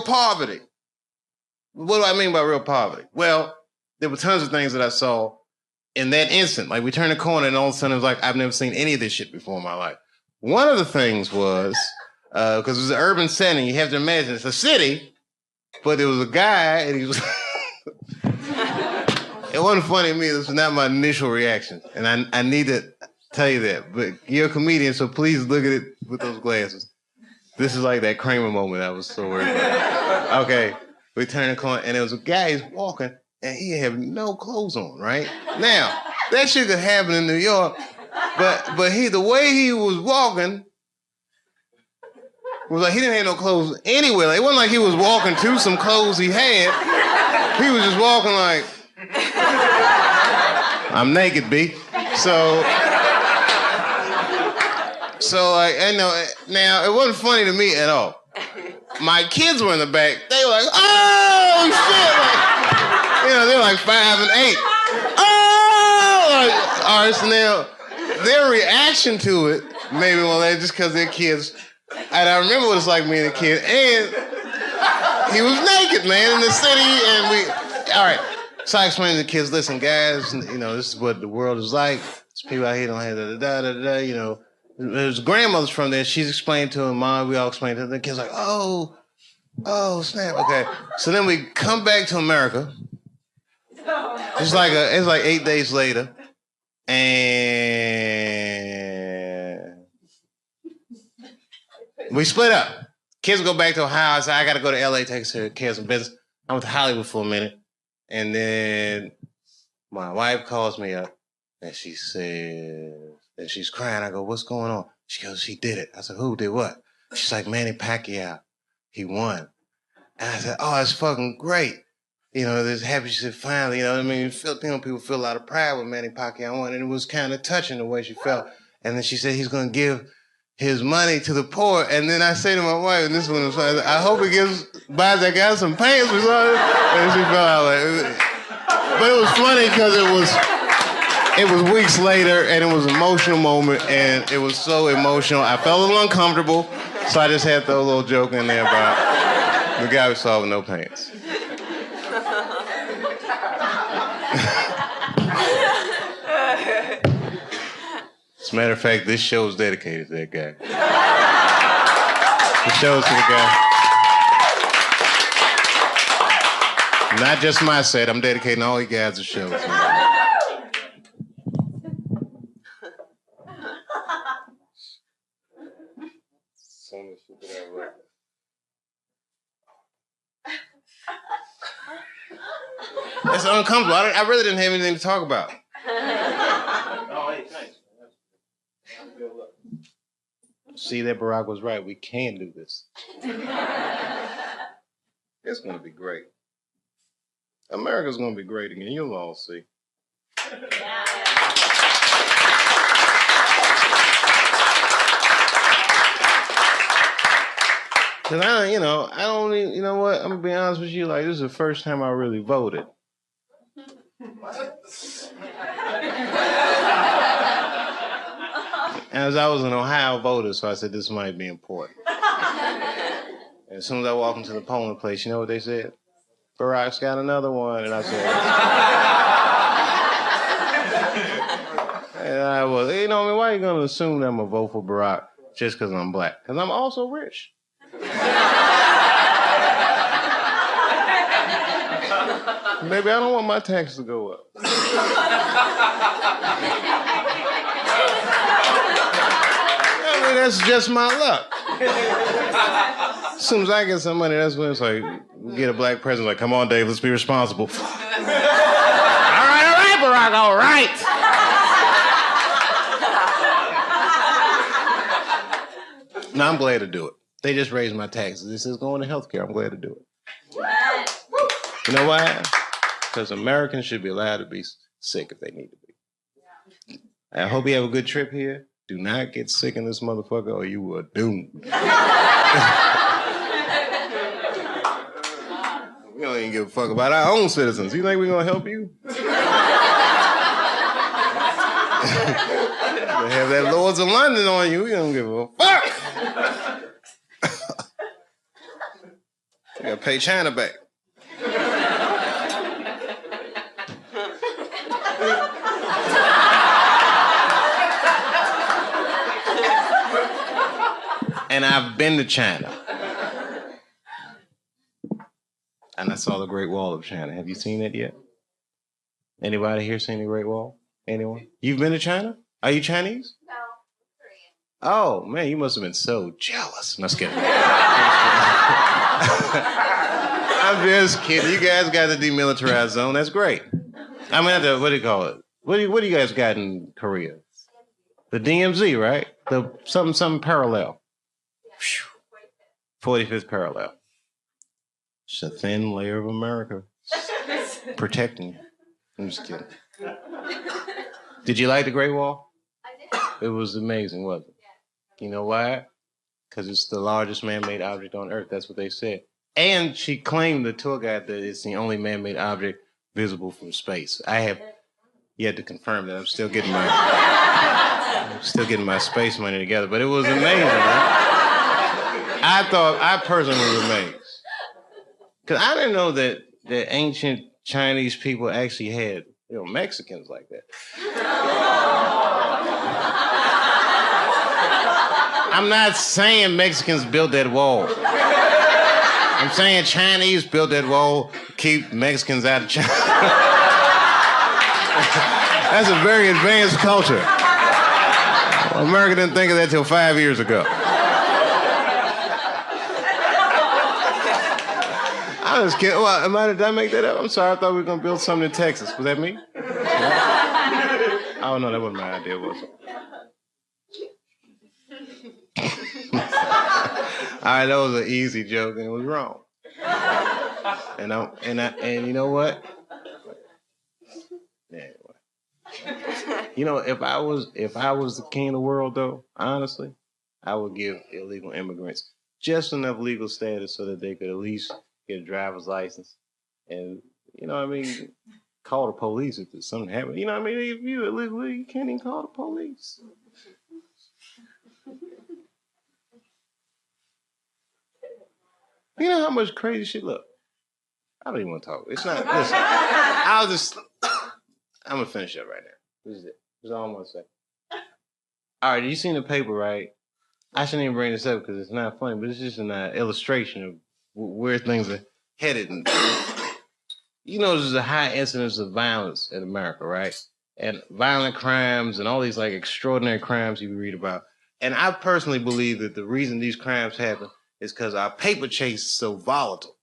poverty. What do I mean by real poverty? Well, there were tons of things that I saw in that instant. Like we turned a corner and all of a sudden it was like, I've never seen any of this shit before in my life. One of the things was, because it was an urban setting, you have to imagine it's a city, but there was a guy and he was, it wasn't funny to me. This was not my initial reaction. And I need to tell you that, but you're a comedian, so please look at it with those glasses. This is like that Kramer moment I was so worried about. Okay, we turned the corner and there was a guy who's walking and he had no clothes on, right? Now, that shit could happen in New York, but the way he was walking was like he didn't have no clothes anywhere. Like, it wasn't like he was walking to some clothes he had. He was just walking like, I'm naked, B. So like, I know, now, it wasn't funny to me at all. My kids were in the back. They were like, oh, shit. Like, you know, they're like 5 and 8. Oh! Like, all right, so now, their reaction to it made me want to just because they're kids. And I remember what it's like being a kid. And he was naked, man, in the city. And all right. So I explained to the kids, listen, guys, you know, this is what the world is like. There's people out here don't have da-da-da-da-da, you know. There's grandmothers from there. She's explained to her mom. We all explained to her. The kids like, oh, Oh, snap, okay. So then we come back to America. It's like 8 days later. And we split up. Kids go back to Ohio. I said, I got to go to LA, take care of some business. I went to Hollywood for a minute. And then my wife calls me up and she says, and she's crying. I go, what's going on? She goes, he did it. I said, who did what? She's like, Manny Pacquiao. He won. And I said, oh, that's fucking great. You know, this happy. She said, finally, you know what I mean? Filipino people feel a lot of pride when Manny Pacquiao won. And it was kind of touching the way she felt. And then she said, he's going to give his money to the poor. And then I say to my wife, and this one was funny, I hope he buys that guy some pants or something. And she felt out like, but it was funny because it was weeks later and it was an emotional moment and it was so emotional. I felt a little uncomfortable, so I just had to throw a little joke in there about the guy who saw with no pants. As a matter of fact, this show is dedicated to that guy. The show's to the guy. Not just my set, I'm dedicating all you guys to shows. It's uncomfortable. I really didn't have anything to talk about. Oh, hey, thanks. See that Barack was right. We can do this. It's going to be great. America's going to be great again. You'll all see. Because I don't even, you know what? I'm going to be honest with you. Like, this is the first time I really voted. As I was an Ohio voter, so I said this might be important. And as soon as I walked into the polling place, you know what they said? Barack's got another one. And I said, and I was, you know, I mean, why are you going to assume that I'm going to vote for Barack just because I'm black? Because I'm also rich. Maybe I don't want my taxes to go up. I mean, that's just my luck. As soon as I get some money, that's when it's like, we get a black president, like, come on, Dave, let's be responsible. All right, Barack, all right. No, I'm glad to do it. They just raised my taxes. This is going to healthcare. I'm glad to do it. You know why? Because Americans should be allowed to be sick if they need to be. I hope you have a good trip here. Do not get sick in this motherfucker or you are doomed. We don't even give a fuck about our own citizens. You think we're going to help you? They have that Lords of London on you. We don't give a fuck. You got to pay China back. And I've been to China. And I saw the Great Wall of China. Have you seen it yet? Anybody here seen the Great Wall? Anyone? You've been to China? Are you Chinese? No, Korean. Oh, man, you must have been so jealous. No, I'm just kidding. I'm just kidding. You guys got the demilitarized zone. That's great. I mean, what do you call it? What do you guys got in Korea? The DMZ, right? The something parallel. 45th parallel. It's a thin layer of America protecting you. I'm just kidding. Did you like the Great Wall? I did. It was amazing, wasn't it? Yeah. You know why? Because it's the largest man-made object on Earth. That's what they said. And she claimed, the tour guide, that it's the only man-made object visible from space. I have yet to confirm that. I'm still getting my space money together. But it was amazing, right? I personally was amazed. Because I didn't know that ancient Chinese people actually had, Mexicans like that. I'm not saying Mexicans built that wall. I'm I'm saying Chinese built that wall to keep Mexicans out of China. That's a very advanced culture. America didn't think of that till 5 years ago. I was kidding. Well, did I make that up? I'm sorry. I thought we were going to build something in Texas. Was that me? Oh, no, that wasn't my idea, was it? All right, that was an easy joke, and it was wrong. And you know what? Anyway. You know, if I was the king of the world, though, honestly, I would give illegal immigrants just enough legal status so that they could at least get a driver's license, and you know what I mean, call the police if there's something happening. You know what I mean? If you're illegal, you can't even call the police. You know how much crazy shit? Look, I don't even want to talk. It's not. Listen, I'm gonna finish up right now. This is it. That's all I'm gonna say. All right, you seen the paper, right? I shouldn't even bring this up because it's not funny, but it's just an illustration of where things are headed. And, you know, there's a high incidence of violence in America, right? And violent crimes and all these like extraordinary crimes you read about. And I personally believe that the reason these crimes happen is because our paper chase is so volatile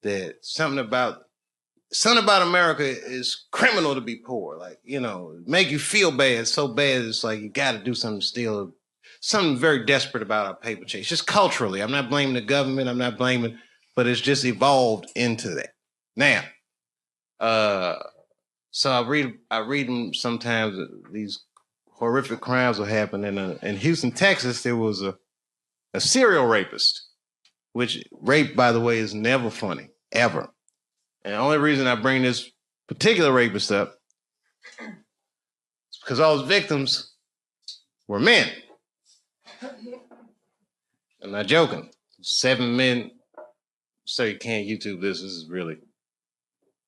that something about America is criminal to be poor. Like, you know, make you feel bad, so bad it's like you got to do something to steal. Something very desperate about our paper chase, just culturally. I'm not blaming the government. I'm not blaming, but it's just evolved into that. Now, so I read them sometimes. These horrific crimes will happen in Houston, Texas. There was a serial rapist, which rape, by the way, is never funny ever. And the only reason I bring this particular rapist up is because all his victims were men. I'm not joking. 7 men. So you can't YouTube this. This is really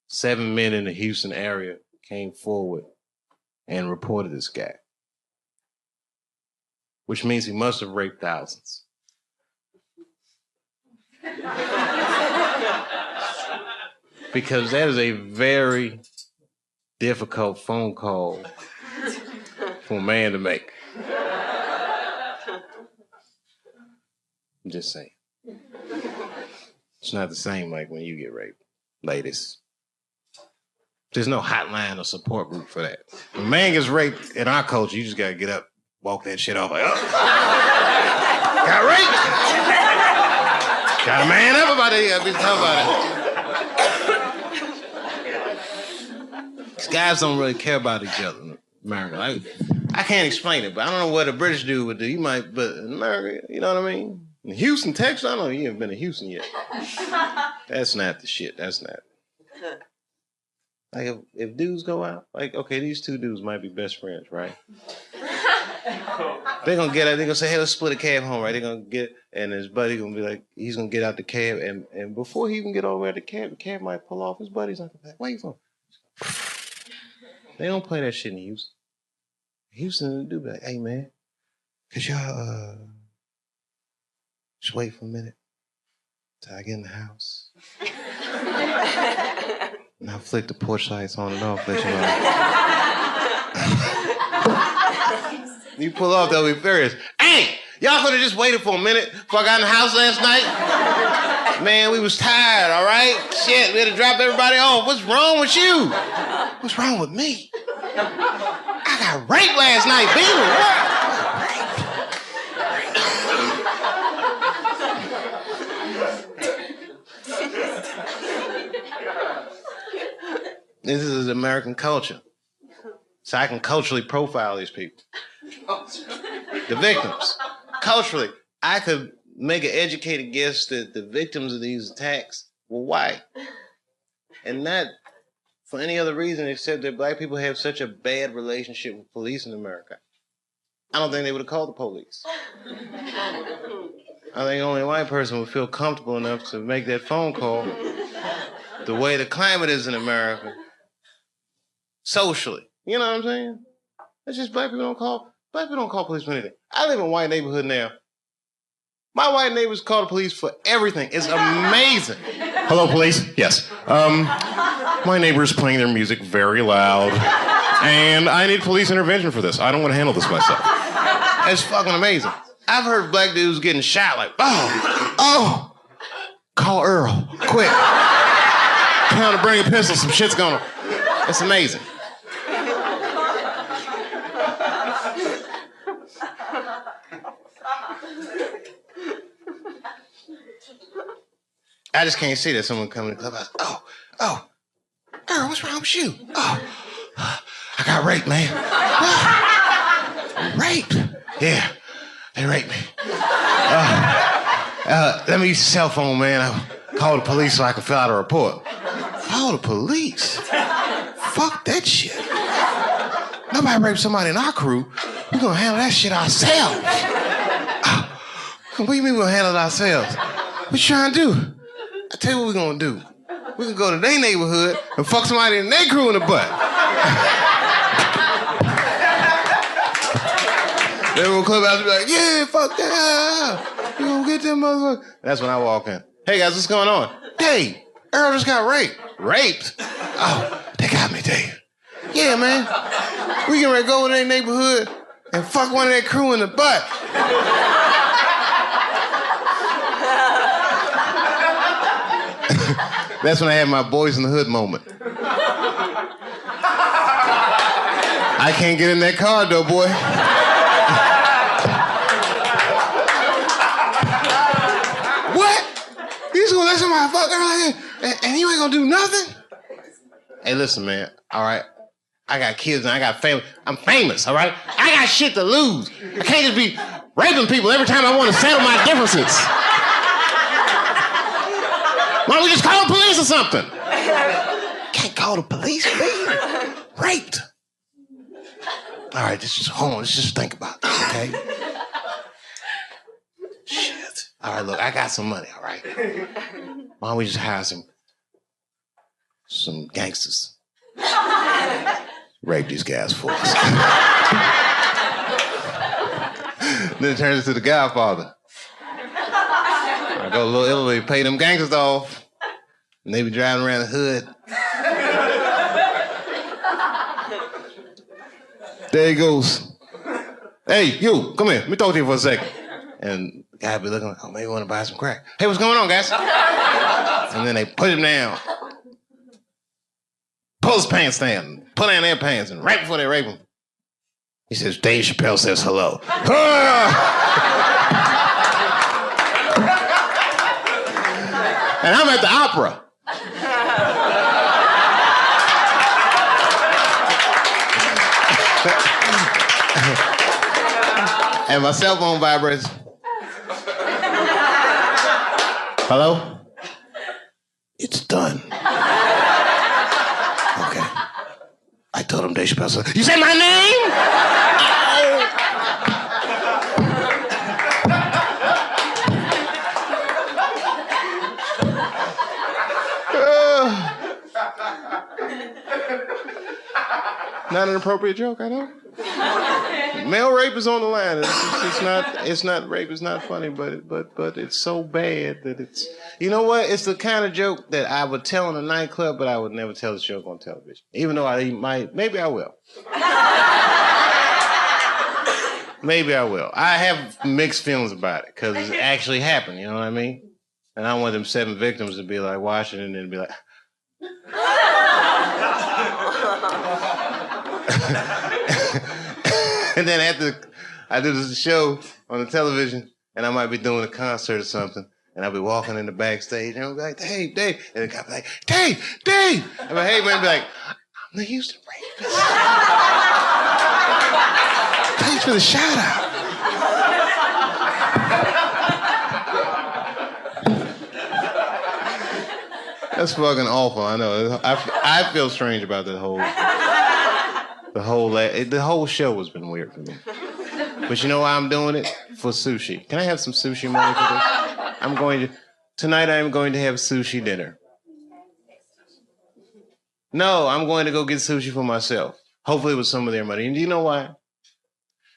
7 men in the Houston area came forward and reported this guy, which means he must have raped thousands. Because that is a very difficult phone call for a man to make. I'm just saying. It's not the same like when you get raped, ladies. There's no hotline or support group for that. When a man gets raped in our culture, you just gotta get up, walk that shit off like, oh, got raped. Got a man up about it. You gotta be talking about it. These guys don't really care about each other in America. I can't explain it, but I don't know what a British dude would do. You might, but in America, you know what I mean? In Houston, Texas, I don't know, you haven't been to Houston yet. That's not the shit. That's not. Like, if dudes go out, like, okay, these two dudes might be best friends, right? They're gonna get out, they're gonna say, hey, let's split a cab home, right? They're gonna get, and his buddy gonna be like, he's gonna get out the cab, and before he even get over at the cab might pull off. His buddy's like, where you from? They don't play that shit in Houston. Houston, do be like, hey, man, could y'all, just wait for a minute till I get in the house. And I'll flick the porch lights on and off, let you know. You pull off, they'll be furious. Hey, y'all could have just waited for a minute before I got in the house last night. Man, we was tired, all right? Shit, we had to drop everybody off. What's wrong with you? What's wrong with me? I got raped last night, baby. This is American culture. So I can culturally profile these people. The victims. Culturally, I could make an educated guess that the victims of these attacks were white. And not for any other reason except that black people have such a bad relationship with police in America. I don't think they would have called the police. I think only a white person would feel comfortable enough to make that phone call. The way the climate is in America, socially. You know what I'm saying? It's just black people don't call police for anything. I live in a white neighborhood now. My white neighbors call the police for everything. It's amazing. Hello, police? Yes. My neighbor's playing their music very loud, and I need police intervention for this. I don't want to handle this myself. It's fucking amazing. I've heard black dudes getting shot like, oh, call Earl, quick. Time to bring a pistol, some shit's gonna. It's amazing. I just can't see that someone coming to the clubhouse. Oh, Earl, what's wrong with you? Oh, I got raped, man. Raped? Yeah, they raped me. Let me use your cell phone, man. I'll call the police so I can fill out a report. Call the police? Fuck that shit. Nobody raped somebody in our crew. We're gonna handle that shit ourselves. What do you mean we're gonna handle it ourselves? What you trying to do? I tell you what we're gonna do. We can go to their neighborhood and fuck somebody in their crew in the butt. They will club out and be like, yeah, fuck that. You gonna get them motherfuckers. That's when I walk in. Hey guys, what's going on? Dave, Earl just got raped. Raped? Oh, they got me, Dave. Yeah, man. We can go in their neighborhood and fuck one of their crew in the butt. That's when I had my boys in the hood moment. I can't get in that car though, boy. What? You just gonna let somebody fuck her and you ain't gonna do nothing? Hey, listen, man, all right? I got kids and I got family. I'm famous, all right? I got shit to lose. I can't just be raping people every time I want to settle my differences. Why don't we just call the police or something? Can't call the police, man. Raped. All right, hold on. Let's just think about this, okay? Shit. All right, look, I got some money, all right? Why don't we just hire some gangsters? Rape these guys for us. Then it turns into The Godfather. I go to Little Italy, pay them gangsters off, and they be driving around the hood. There he goes. Hey, you, come here. Let me talk to you for a second. And the guy be looking like, oh, maybe you want to buy some crack. Hey, what's going on, guys? And then they put him down. Pull his pants down. Pull down their pants. And right before they rape him, he says, Dave Chappelle says hello. And I'm at the opera. And my cell phone vibrates. Hello? It's done. Okay. I told him Dave Chappelle said, you said my name? Not an appropriate joke, I know. Male rape is on the line. It's not rape. It's not funny, but it's so bad that it's. You know what? It's the kind of joke that I would tell in a nightclub, but I would never tell this joke on television. Even though maybe I will. Maybe I will. I have mixed feelings about it because it actually happened. You know what I mean? And I want them 7 victims to be like watching it and be like. And then after I do this show on the television, and I might be doing a concert or something, and I'll be walking in the backstage, and I'll be like, hey, Dave. And the guy be like, Dave! I'm like, hey, man, be like, I'm the Houston rapist. Thanks for the shout out. That's fucking awful, I know. I feel strange about the whole show has been weird for me. But you know why I'm doing it? For sushi. Can I have some sushi money for this? Tonight I am going to have sushi dinner. No, I'm going to go get sushi for myself. Hopefully with some of their money. And do you know why?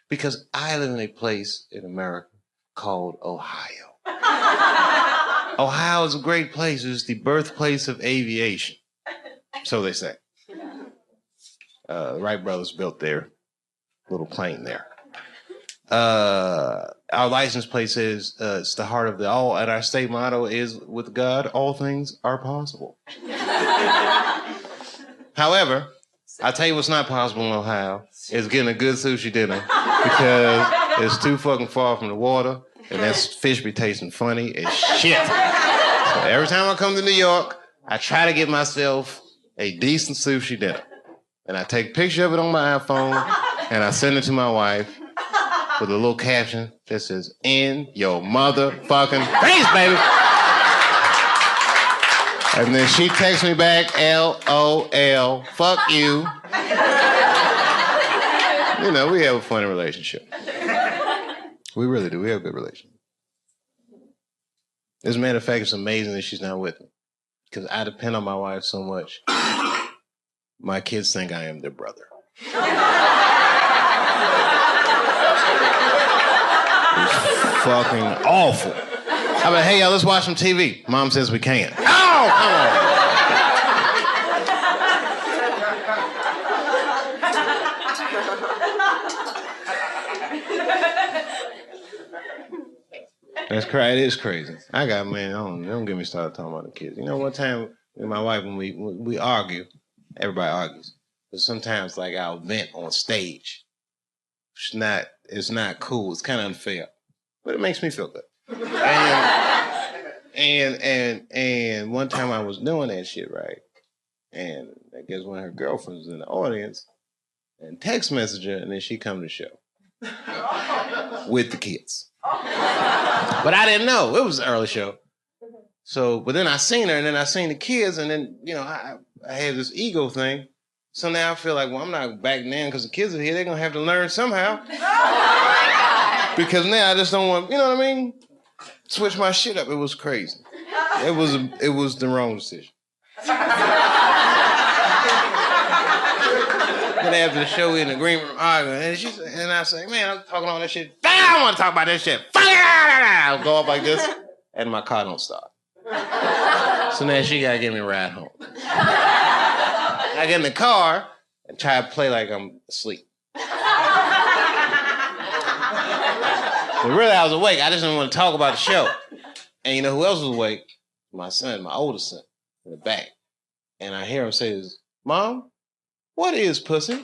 Because I live in a place in America called Ohio. Ohio is a great place. It's the birthplace of aviation. So they say. The Wright brothers built their little plane there. Our license plate says it's the heart of the all, and our state motto is, with God, all things are possible. However, I'll tell you what's not possible in Ohio is getting a good sushi dinner because it's too fucking far from the water, and that fish be tasting funny as shit. So every time I come to New York, I try to get myself a decent sushi dinner. And I take a picture of it on my iPhone, and I send it to my wife with a little caption that says, "In your motherfucking face, baby." And then she texts me back, LOL, fuck you. You know, we have a funny relationship. We really do. We have a good relationship. As a matter of fact, it's amazing that she's not with me because I depend on my wife so much. My kids think I am their brother. It's fucking awful. I'm like, hey, y'all, let's watch some TV. Mom says we can't. Oh, come on. That's crazy. It is crazy. Don't get me started talking about the kids. You know, one time with my wife, when we argue, everybody argues. But sometimes, like, I'll vent on stage. It's not cool. It's kind of unfair. But it makes me feel good. And one time I was doing that shit, right? And I guess one of her girlfriends was in the audience and text messaged her, and then she come to the show with the kids. But I didn't know. It was an early show. So, but then I seen her, and then I seen the kids, and then, you know, I had this ego thing. So now I feel like, well, I'm not backing in because the kids are here. They're going to have to learn somehow. Because now I just don't want, you know what I mean? Switch my shit up. It was crazy. It was the wrong decision. Then after the show, we in the green room arguing, and I say, man, I'm talking all that shit. I don't want to talk about this shit. I'll go up like this, and my car don't start. So now she got to give me a ride home. I get in the car and try to play like I'm asleep. But really, I was awake. I just didn't want to talk about the show. And you know who else was awake? My son, my oldest son, in the back. And I hear him say, "Mom, what is pussy?"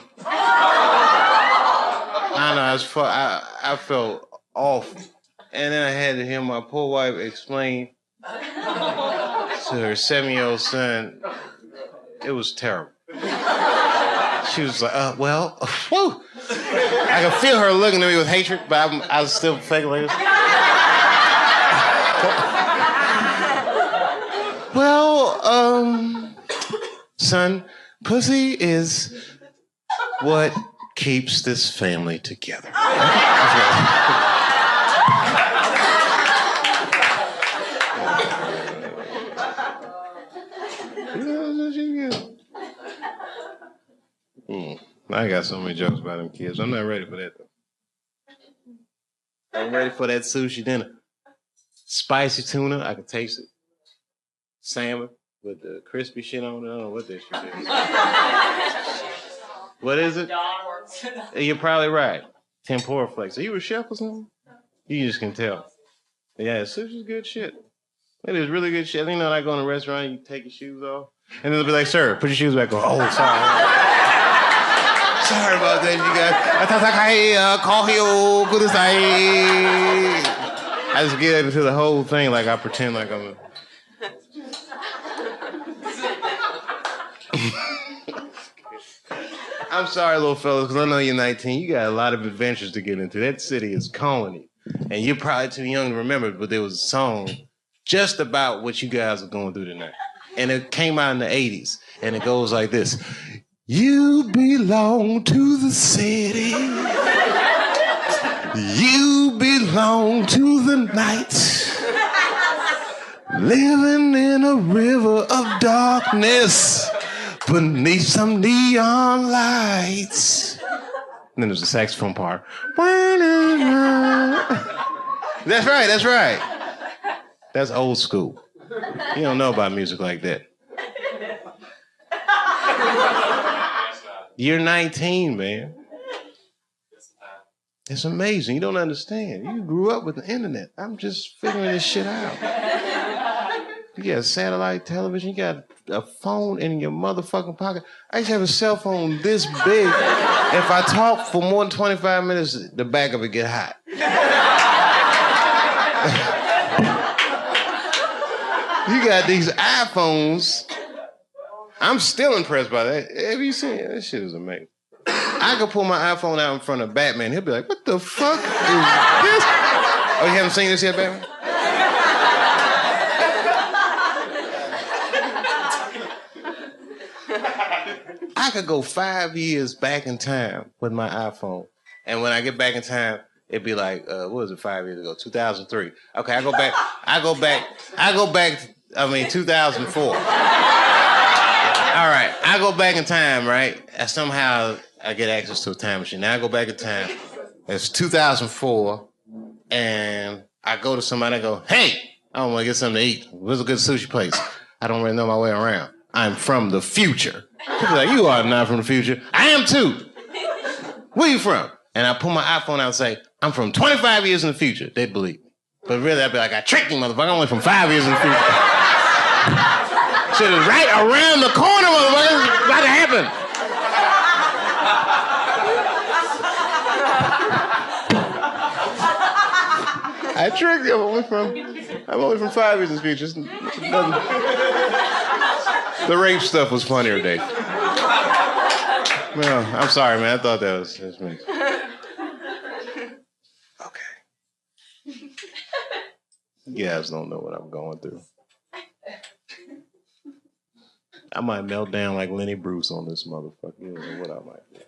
I know, I felt awful. And then I had to hear my poor wife explain to her 7-year-old son. It was terrible. She was like, well, whew. I could feel her looking at me with hatred, but I was still faking like this. Well, son, pussy is what keeps this family together. I got so many jokes about them kids. I'm not ready for that, though. I'm ready for that sushi dinner. Spicy tuna, I can taste it. Salmon with the crispy shit on it. I don't know what that shit is. What is it? You're probably right. Tempura flakes. Are you a chef or something? You just can tell. Yeah, sushi's good shit. It is really good shit. You know, I go in a restaurant, you take your shoes off, and they'll be like, "Sir, put your shoes back on." Oh, sorry. Sorry about that, you guys. I just get into the whole thing like I pretend like I'm I'm sorry, little fellas, because I know you're 19. You got a lot of adventures to get into. That city is calling you. And you're probably too young to remember, but there was a song just about what you guys are going through tonight. And it came out in the 80s. And it goes like this. You belong to the city. You belong to the night. Living in a river of darkness beneath some neon lights. And then there's the saxophone part. That's right, that's right. That's old school. You don't know about music like that. You're 19, man. It's amazing. You don't understand. You grew up with the internet. I'm just figuring this shit out. You got satellite television. You got a phone in your motherfucking pocket. I used to have a cell phone this big. If I talk for more than 25 minutes, the back of it get hot. You got these iPhones. I'm still impressed by that. Have you seen it? That shit is amazing. I could pull my iPhone out in front of Batman. He'll be like, what the fuck is this? Oh, you haven't seen this yet, Batman? I could go 5 years back in time with my iPhone. And when I get back in time, it'd be like, what was it, 5 years ago? 2003. Okay, I go back, 2004. All right, I go back in time, right? And somehow I get access to a time machine. Now I go back in time. It's 2004, and I go to somebody and I go, hey, I want to get something to eat. Where's a good sushi place? I don't really know my way around. I'm from the future. People are like, you are not from the future. I am too. Where you from? And I pull my iPhone out and say, I'm from 25 years in the future. They'd believe me. But really, I'd be like, I tricked you, motherfucker. I'm only from 5 years in the future. Shit is right around the corner, motherfucker. It's about to happen. I tricked you. I'm only from 5 years in the future. It's nothing. The rape stuff was funnier, Dave. Well, I'm sorry, man. I thought that was me. Okay. You guys don't know what I'm going through. I might melt down like Lenny Bruce on this motherfucker. You don't know what I might do.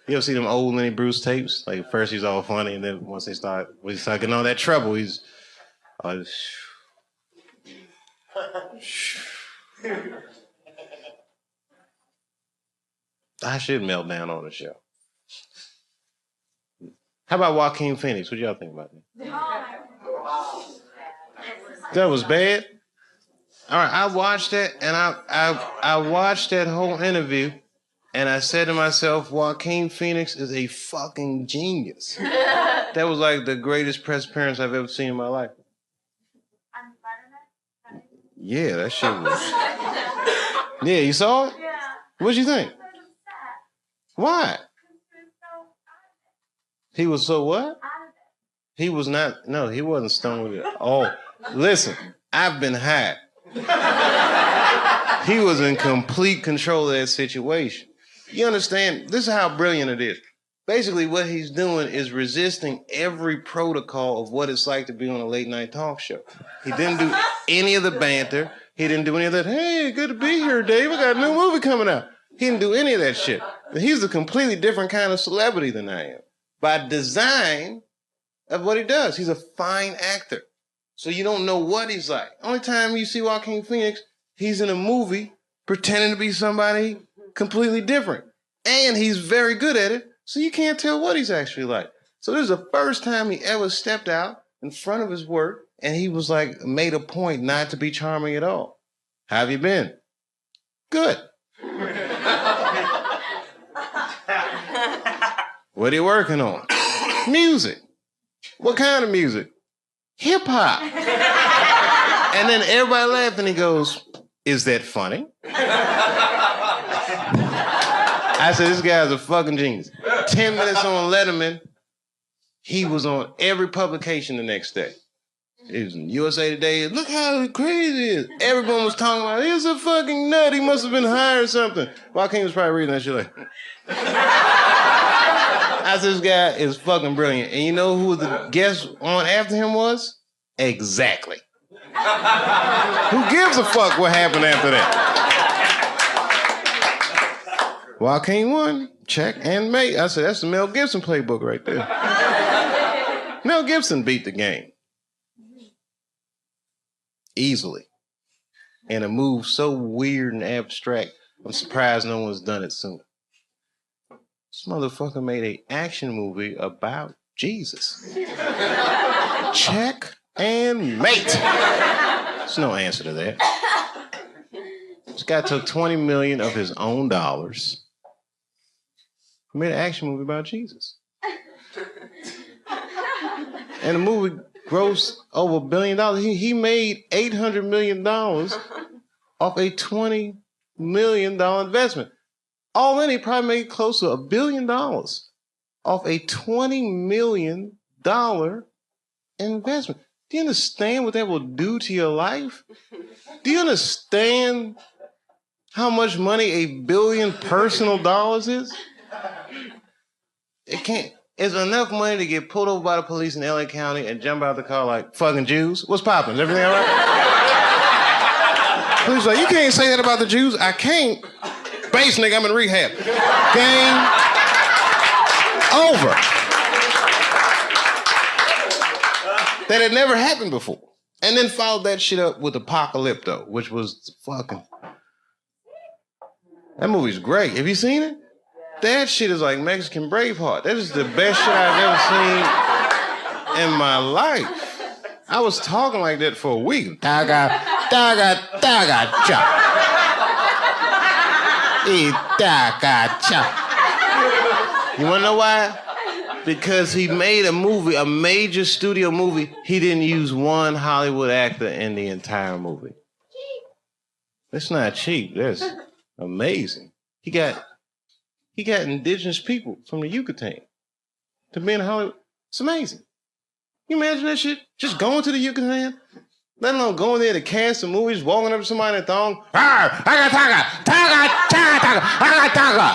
You ever see them old Lenny Bruce tapes? Like first he's all funny, and then once he start getting all that trouble, he's I should melt down on the show. How about Joaquin Phoenix? What y'all think about that? That was bad? All right, I watched that, and I watched that whole interview, and I said to myself, Joaquin Phoenix is a fucking genius. That was like the greatest press appearance I've ever seen in my life. Yeah, that shit was... Yeah, you saw it? Yeah. What'd you think? Why? He was so what? He was not, no, he wasn't stoned with it. Oh, listen, I've been high. He was in complete control of that situation. You understand? This is how brilliant it is. Basically, what he's doing is resisting every protocol of what it's like to be on a late night talk show. He didn't do any of the banter. He didn't do any of that, hey, good to be here, Dave. I got a new movie coming out. He didn't do any of that shit. He's a completely different kind of celebrity than I am. By design of what he does. He's a fine actor. So you don't know what he's like. Only time you see Joaquin Phoenix, he's in a movie pretending to be somebody completely different. And he's very good at it, so you can't tell what he's actually like. So this is the first time he ever stepped out in front of his work, and he was like, made a point not to be charming at all. How have you been? Good. What are you working on? Music. What kind of music? Hip hop. And then everybody laughed and he goes, is that funny? I said, this guy's a fucking genius. 10 minutes on Letterman, he was on every publication the next day. It was in USA Today. Look how crazy it is. Everyone was talking about, he's a fucking nut. He must have been high or something. Joaquin was probably reading that shit like... I said, this guy is fucking brilliant. And you know who the guest on after him was? Exactly. Who gives a fuck what happened after that? Joaquin won. Check and mate. I said, that's the Mel Gibson playbook right there. Mel Gibson beat the game. Easily. And a move so weird and abstract, I'm surprised no one's done it sooner. This motherfucker made an action movie about Jesus. Check and mate. There's no answer to that. This guy took 20 million of his own dollars, made an action movie about Jesus. And the movie grossed over $1 billion. He made $800 million off a $20 million investment. All in, he probably made close to $1 billion off a $20 million investment. Do you understand what that will do to your life? Do you understand how much money $1 billion personal dollars is? It can't. It's enough money to get pulled over by the police in LA County and jump out the car like, fucking Jews? What's poppin'? Is everything all right? Police like, you can't say that about the Jews. I can't. Base nigga, I'm in rehab. Game over. That had never happened before. And then followed that shit up with Apocalypto, which was fucking... That movie's great. Have you seen it? That shit is like Mexican Braveheart. That is the best shit I've ever seen in my life. I was talking like that for a week. Taga, taga, taga, cha. Taga, cha. You wanna know why? Because he made a movie, a major studio movie. He didn't use one Hollywood actor in the entire movie. That's not cheap. That's amazing. He got indigenous people from the Yucatan to be in Hollywood. It's amazing. Can you imagine that shit? Just going to the Yucatan? Let alone going there to cast a movie, just walking up to somebody in a thong. I got taga, taga, taga, taga, I got taga.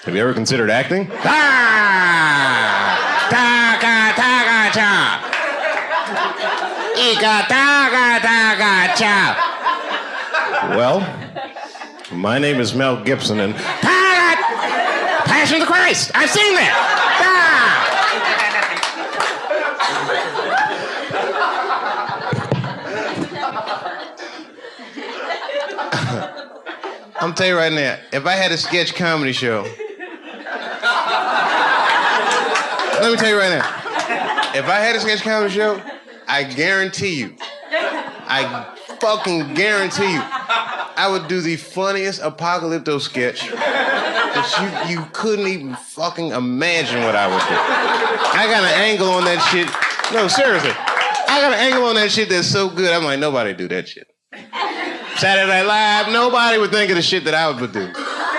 Have you ever considered acting? Taga, taga, cha. Ika, taga, taga, cha. Well, my name is Mel Gibson, and Passion of the Christ. I've seen that. I'm telling you right now, if I had a sketch comedy show, let me tell you right now, if I had a sketch comedy show, I guarantee you, I fucking guarantee you, I would do the funniest Apocalypto sketch that you couldn't even fucking imagine what I would do. I got an angle on that shit. No, seriously. I got an angle on that shit that's so good, I'm like, nobody do that shit. Saturday Night Live, nobody would think of the shit that I would do.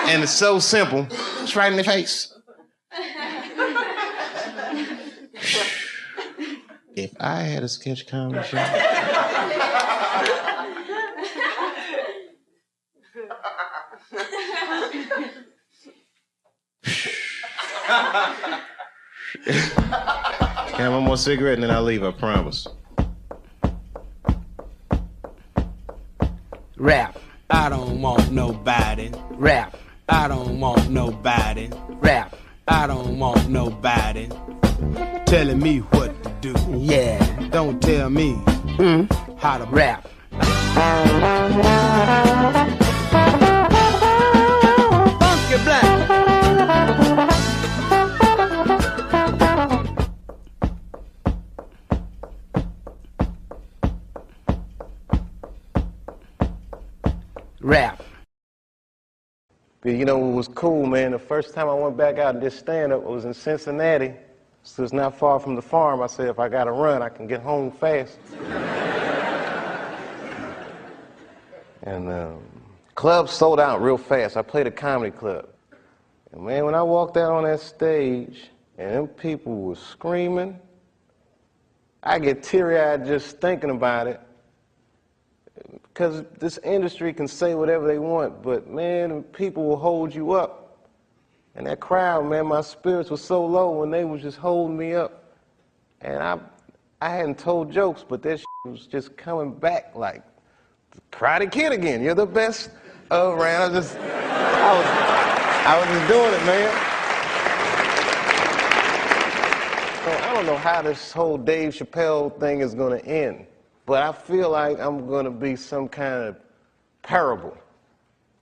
And it's so simple. It's right in the face. If I had a sketch comedy show... Can I have one more cigarette and then I'll leave, I promise. Rap, I don't want nobody. Rap, I don't want nobody. Rap, I don't want nobody telling me what to do. Yeah, don't tell me how to rap. Funky Black. Rap. But you know what was cool, man? The first time I went back out and did stand-up was in Cincinnati. So it's not far from the farm. I said, if I gotta run, I can get home fast. And clubs sold out real fast. I played a comedy club. And man, when I walked out on that stage and them people were screaming, I get teary-eyed just thinking about it. Because this industry can say whatever they want, but man, people will hold you up. And that crowd, man, my spirits were so low when they was just holding me up. And I hadn't told jokes, but that shit was just coming back like the Karate Kid again. You're the best around. I was just doing it, man. So I don't know how this whole Dave Chappelle thing is gonna end. But I feel like I'm going to be some kind of parable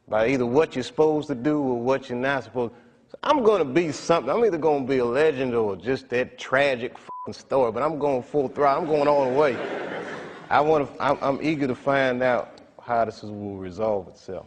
by either what you're supposed to do or what you're not supposed to. So I'm going to be something. I'm either going to be a legend or just that tragic story, but I'm going full throttle. I'm going all the way. I'm eager to find out how this will resolve itself.